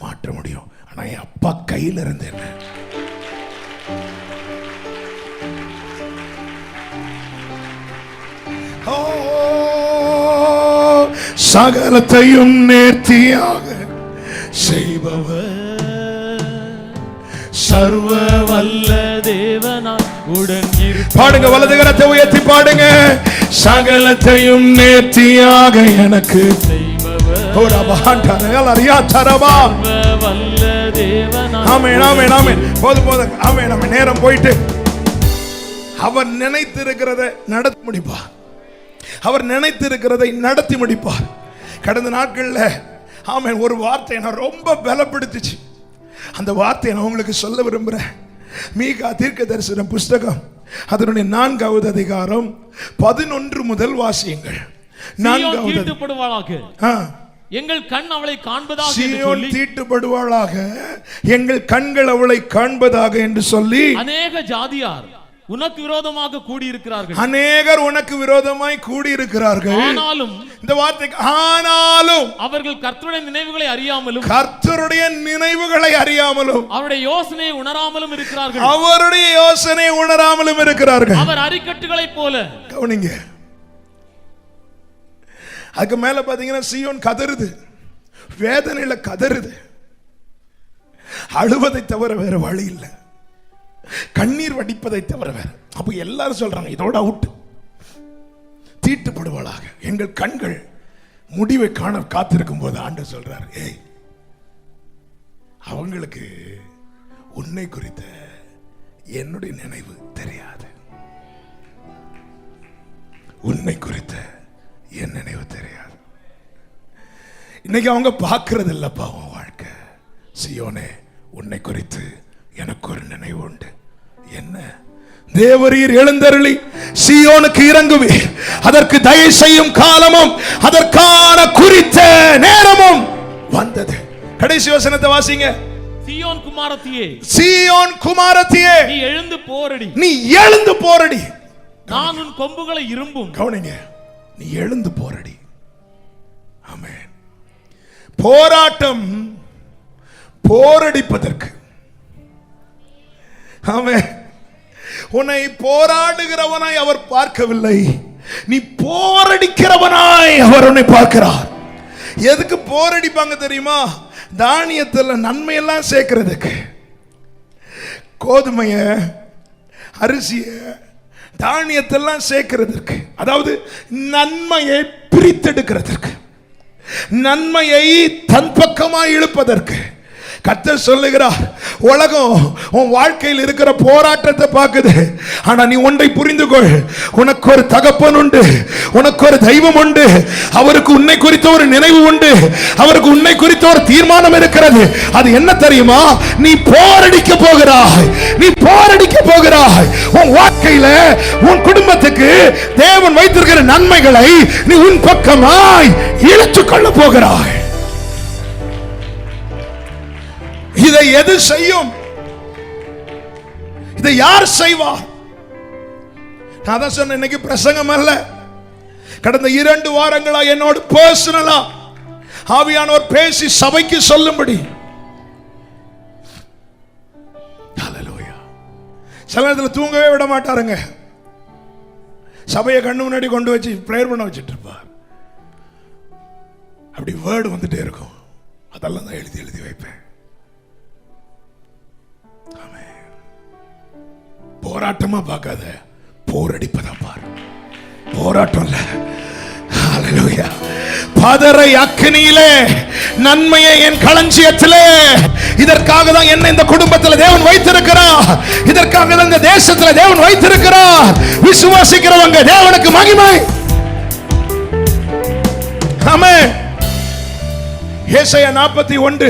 மாற்ற முடியும். ஆனால் என் அப்பா கையில் இருந்து என்ன, சகலத்தையும் நேர்த்தியாக செய்பவர் சர்வ வல்ல தேவனாய் உடன் இருப்பார். பாடுங்க, வலது கரத்தை உயர்த்தி பாடுங்க. சகலத்தையும் நேர்த்தியாக எனக்கு செய்பவர் வல்ல தேவனாய். ஆமென் ஆமென் ஆமென். போதும் போதும். ஆமென் ஆமென். நேரம் போயிட்டு. அவர் நினைத்திருக்கிறதை நடத்தி முடிப்பார். அவர் நினைத்திருக்கிறதை நடத்தி முடிப்பார். கடந்த நாட்களில் ஆமென் ஒரு வார்த்தை நான் ரொம்ப பலப்படுத்துச்சு. அந்த வார்த்தையை நான் உங்களுக்கு சொல்ல விரும்புகிறேன். மீகா தீர்க்கதரிசன புஸ்தகம் அதனுடைய 4வது அதிகாரம் 11 முதல் வாசியுங்கள். 4வது எங்கள் கண் அவளை காண்பதாக, சீயோன் தீட்டுப்படுவாளாக, எங்கள் கண்கள் அவளை காண்பதாக என்று சொல்லி அநேக ஜாதியார் உனக்கு விரோதமாக கூடியிருக்கிறார்கள். அநேகர் உனக்கு விரோதமாய் கூடியிருக்கிறார்கள். ஆனாலும், இந்த வார்த்தைக்கு ஆனாலும், அவர்கள் கர்த்தருடைய நினைவுகளை அறியாமலும் கர்த்தருடைய நினைவுகளை அறியாமலும் அவருடைய யோசனையை உணராமலும் இருக்கிறார்கள். அவருடைய யோசனை உணராமலும் இருக்கிறார்கள். அவர் அரிக்கட்டுகளைப் போல. கவனிங்க, அதுக்கு மேல பாத்தீங்கன்னா சீயோன் கதறுது, வேதனையில கதறுது. அழுவதை தவிர வேற வழி இல்லை, கண்ணீர் வடிப்பதை தவிர வேற. அப்ப எல்லாரும் சொல்றாங்க இதோட அவுட், தீட்டுப்படுவாளாக. எங்கள் கண்கள் முடிவை காண காத்திருக்கும் போது ஆண்டவர் சொல்றாரு, ஏய் அவங்களுக்கு உன்னை குறித்த என்னுடைய நினைவு தெரியாது, உன்னை குறித்த என் நினைவு தெரியாது. இன்னைக்கு அவங்க பார்க்கறது இல்லப்பா உன் வாழ்க்கை. சீயோனே, உன்னை குறித்து எனக்கு ஒரு நினைவு உண்டு. என்ன? தேவரீர் எழுந்தருளி சீயோனுக்கு இறங்குவி, அதற்கு தயை செய்யும் காலமும் அதற்கான குறித்த நேரமும் வந்தது. கடைசி வசனத்தை வாசிங்க. சீயோன் குமாரத்தியே, சீயோன் குமாரத்தியே, நீ எழுந்து போரடி, நீ எழுந்து போரடி, நான் உன் கொம்புகளை இரும்பும். கவனிங்க, நீ எழுந்து போரடி. ஆமென். போராட்டம் போரடிப்பதற்கு. ஆமென். உன்னை போராடுகிறவனாய் அவர் பார்க்கவில்லை, நீ போரடிக்கிறவனாய் அவர் உன்னை பார்க்கிறார். எதுக்கு போரடிப்பாங்க தெரியுமா? தானியத்தில் நன்மையெல்லாம் சேர்க்கிறதுக்கு. கோதுமைய, அரிசிய, தானியத்தெல்லாம் சேர்க்கிறதற்கு, அதாவது நன்மையை பிரித்தெடுக்கிறதற்கு, நன்மையை தன் பக்கமாய் இழுப்பதற்கு. கர்த்தர் சொல்லுகிறார், உலகம் உன் வாழ்க்கையில் இருக்கிற போராட்டத்தை பார்க்குது, ஆனா நீ ஒன்றை புரிந்து கொள், உனக்கு ஒரு தகப்பன் உண்டு, உனக்கு ஒரு தெய்வம் உண்டு, அவருக்கு உன்னை குறித்த ஒரு நினைவு உண்டு, அவருக்கு உன்னை குறித்த ஒரு தீர்மானம் இருக்கிறது. அது என்ன தெரியுமா? நீ போரடிக்க போகிறாய், நீ போரடிக்க போகிறாய். உன் வாழ்க்கையில உன் குடும்பத்துக்கு தேவன் வைத்திருக்கிற நன்மைகளை நீ உன் பக்கமாய் இழுத்துக் கொள்ள போகிறாய். இதை எது செய்யும்? இதை யார் செய்வார்? நான் தான் சொன்ன, இன்னைக்கு பிரசங்கம் அல்ல, கடந்த 2 வாரங்களா என்னோடு பர்சனலா ஆவியானவர் பேசி சபைக்கு சொல்லும்படி. ஹல்லேலூயா. சில நேரத்தில் தூங்கவே விட மாட்டாருங்க, சபையை கண்ணு முன்னாடி கொண்டு வச்சு பிரேயர் பண்ண வச்சுட்டு இருப்பார். அப்படி வேர்டு வந்துட்டே இருக்கும், அதெல்லாம் தான் எழுதி எழுதி வைப்பேன். போராட்டமா பார்க்காத, போரடிப்பதா பாரு. போராட்டம் இல்ல. ஹல்லேலூயா. பதரை அக்கினியிலே, நன்மையை என் களஞ்சியத்திலே. இதற்காக தான் என்ன இந்த குடும்பத்தில் தேவன் வைத்திருக்கிறார், இதற்காக தான் இந்த தேசத்தில் தேவன் வைத்திருக்கிறார். விசுவாசிக்கிறவங்க தேவனுக்கு மகிமை. ஆமென். ஏசாயா 41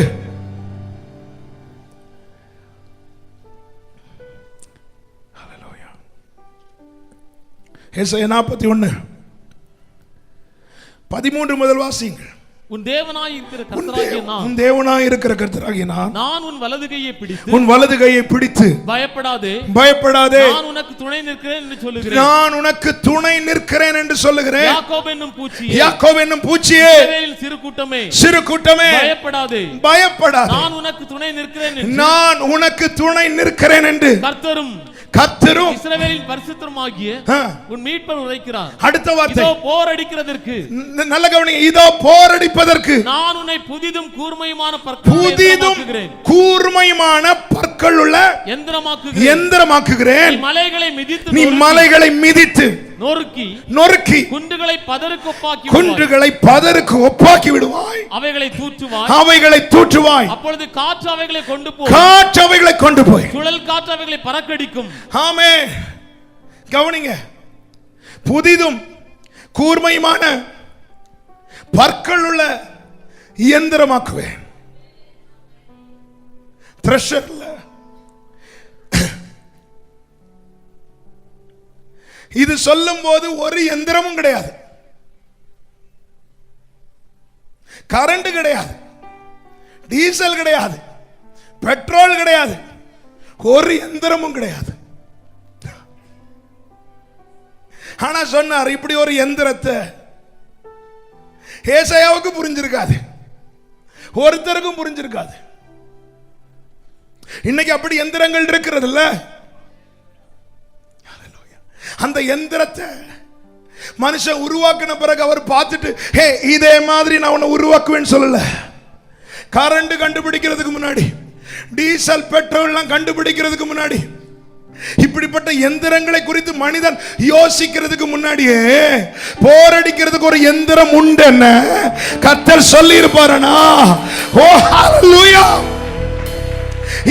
ஏசாயா 41 13 முதல் வாசியுங்கள். உன் தேவனாய் இருக்கிற கர்த்தராகிய நான், உன் தேவனாய் இருக்கிற கர்த்தராகிய நான் உன் வலது கையை பிடித்து, உன் வலது கையை பிடித்து, பயப்படாதே, பயப்படாதே, நான் உனக்கு துணை நிற்கிறேன் என்று சொல்லுகிறேன். நான் உனக்கு துணை நிற்கிறேன் என்று சொல்லுகிறேன். யாக்கோபு என்னும் பூச்சியே, யாக்கோபு என்னும் பூச்சியே, இஸ்ரவேலின் சிறு கூட்டமே, சிறு கூட்டமே, பயப்படாதே, பயப்படாதே, நான் உனக்கு துணை நிற்கிறேன் என்று, நான் உனக்கு துணை நிற்கிறேன் என்று கர்த்தரும் இஸ்ரவேலின் பரிசுத்தருமாகிய உன் மீட்பர் உரைக்கிறார். அடுத்த வார்த்தை, இதோ போரடிக்கிறதற்கு, நல்ல கவனிங்க, இதோ போரடிப்பதற்கு நான் உன்னை புதிதும் கூர்மையுமான பற்கள் உள்ள எந்திரமாக்குகிறேன். நீ மலைகளை மிதித்து நொறுக்கி குன்றுகளை பதருக்கு ஒப்பாக்கி விடுவாய், அவைகளை தூற்றுவாய். அப்பொழுது காற்று அவைகளை கொண்டு போய் சுழல் காற்று அவைகளை பறக்கடிக்கும். ஆமென். கவனிங்க, புதிதும் கூர்மையுமான பற்கள் உள்ள இயந்திரமாக்குவேன். த்ரெஷர்ல இது சொல்லும் போது ஒரு எந்திரமும் கிடையாது, கரண்ட் கிடையாது, டீசல் கிடையாது, பெட்ரோல் கிடையாது, ஒரு எந்திரமும் கிடையாது. ஆனா சொன்னார் இப்படி ஒரு எந்திரத்தை. ஏசாயாவுக்கு புரிஞ்சிருக்காது, ஒருத்தருக்கும் புரிஞ்சிருக்காது. இன்னைக்கு அப்படி எந்திரங்கள் இருக்கிறது இல்ல. அந்த எந்திரத்தை மனுஷன் உருவாக்கின பிறகு அவர் பார்த்துட்டு ஹே இதே மாதிரி நான் உன்னை உருவாக்குவேன்னு சொல்லல. கரண்ட் கண்டுபிடிக்கிறதுக்கு முன்னாடி, டீசல் பெட்ரோல்லாம் கண்டுபிடிக்கிறதுக்கு முன்னாடி, இப்படிப்பட்ட எந்திரங்களை குறித்து மனிதன் யோசிக்கிறதுக்கு முன்னாடியே போரடிக்கிறதுக்கு ஒரு எந்திரம் உண்டு என்ன கர்த்தர் சொல்லி இருப்பாரனா. ஓ ஹalleluya.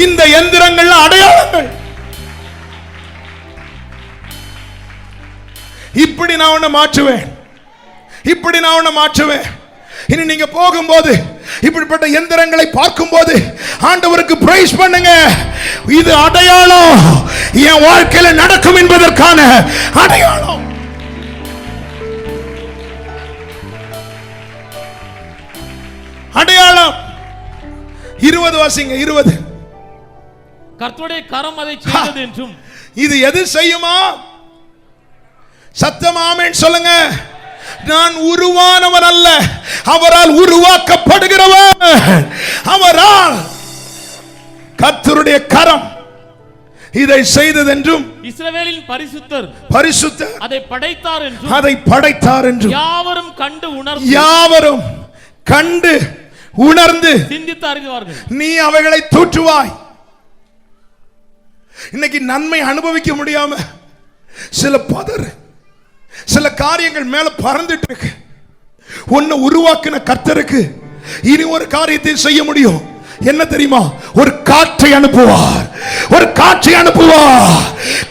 இந்த எந்திரங்கள் அடையாளங்கள். இப்படி நான் உன்னை மாற்றுவேன், இப்படி நான் உன்னை மாற்றுவேன். இனி நீங்க போகும்போது இப்படிப்பட்ட எந்திரங்களை பார்க்கும்போது ஆண்டவருக்கு பிரைஸ் பண்ணுங்க. இது அடையாளம், என் வாழ்க்கையில நடக்கும் என்பதற்கான அடையாளம். அடையாளம். 20 வாசிங்க. 20. கர்த்தருடைய கரம் அதை செய்தது என்றும். இது எது செய்யுமா? சத்தமாமேன் சொல்லுங்க. நான் உருவானவன் அல்ல, அவரால் உருவாக்கப்படுகிறவன். அவரால் கர்த்தருடைய கரம் இதை செய்ததென்றும் இஸ்ரவேலின் பரிசுத்தர் அதை படைத்தார் என்றும் யாவரும் கண்டு உணர்ந்து சிந்தித்து அறிவார்கள். நீ அவைகளை தூற்றுவாய். இன்னைக்கு நன்மை அனுபவிக்க முடியாம சில பதறு, சில காரியங்கள் மேல பறந்துட்டு இருக்கு. ஒன்னு உருவாக்கின கர்த்தருக்கு இனி ஒரு காரியத்தை செய்ய முடியும். என்ன தெரியுமா? ஒரு காற்றை அனுப்புவார், ஒரு காற்றை அனுப்புவார்.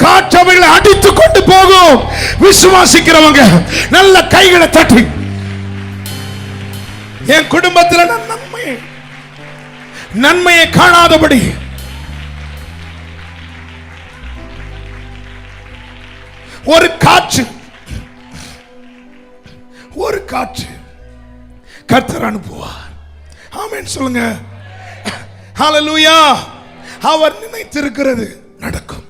காற்றவைகளை அடித்து கொண்டு போகும். விசுவாசிக்கிறவங்க நல்ல கைகளை தட்டி, என் குடும்பத்தில் நன்மையை காணாதபடி ஒரு காற்று கர்த்தர் அனுப்புவார். ஆமென் சொல்லுங்க. ஹalleluya. அவர் நினைத்திருக்கிறது நடக்கும்,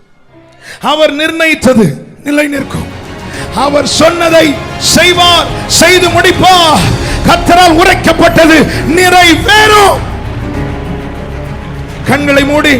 அவர் நிர்ணயித்தது நிலை நிற்கும். அவர் சொன்னதை செய்வார், செய்து முடிப்பார். கர்த்தரால் உரைக்கப்பட்டது நிறைவேறும். கண்களை மூடி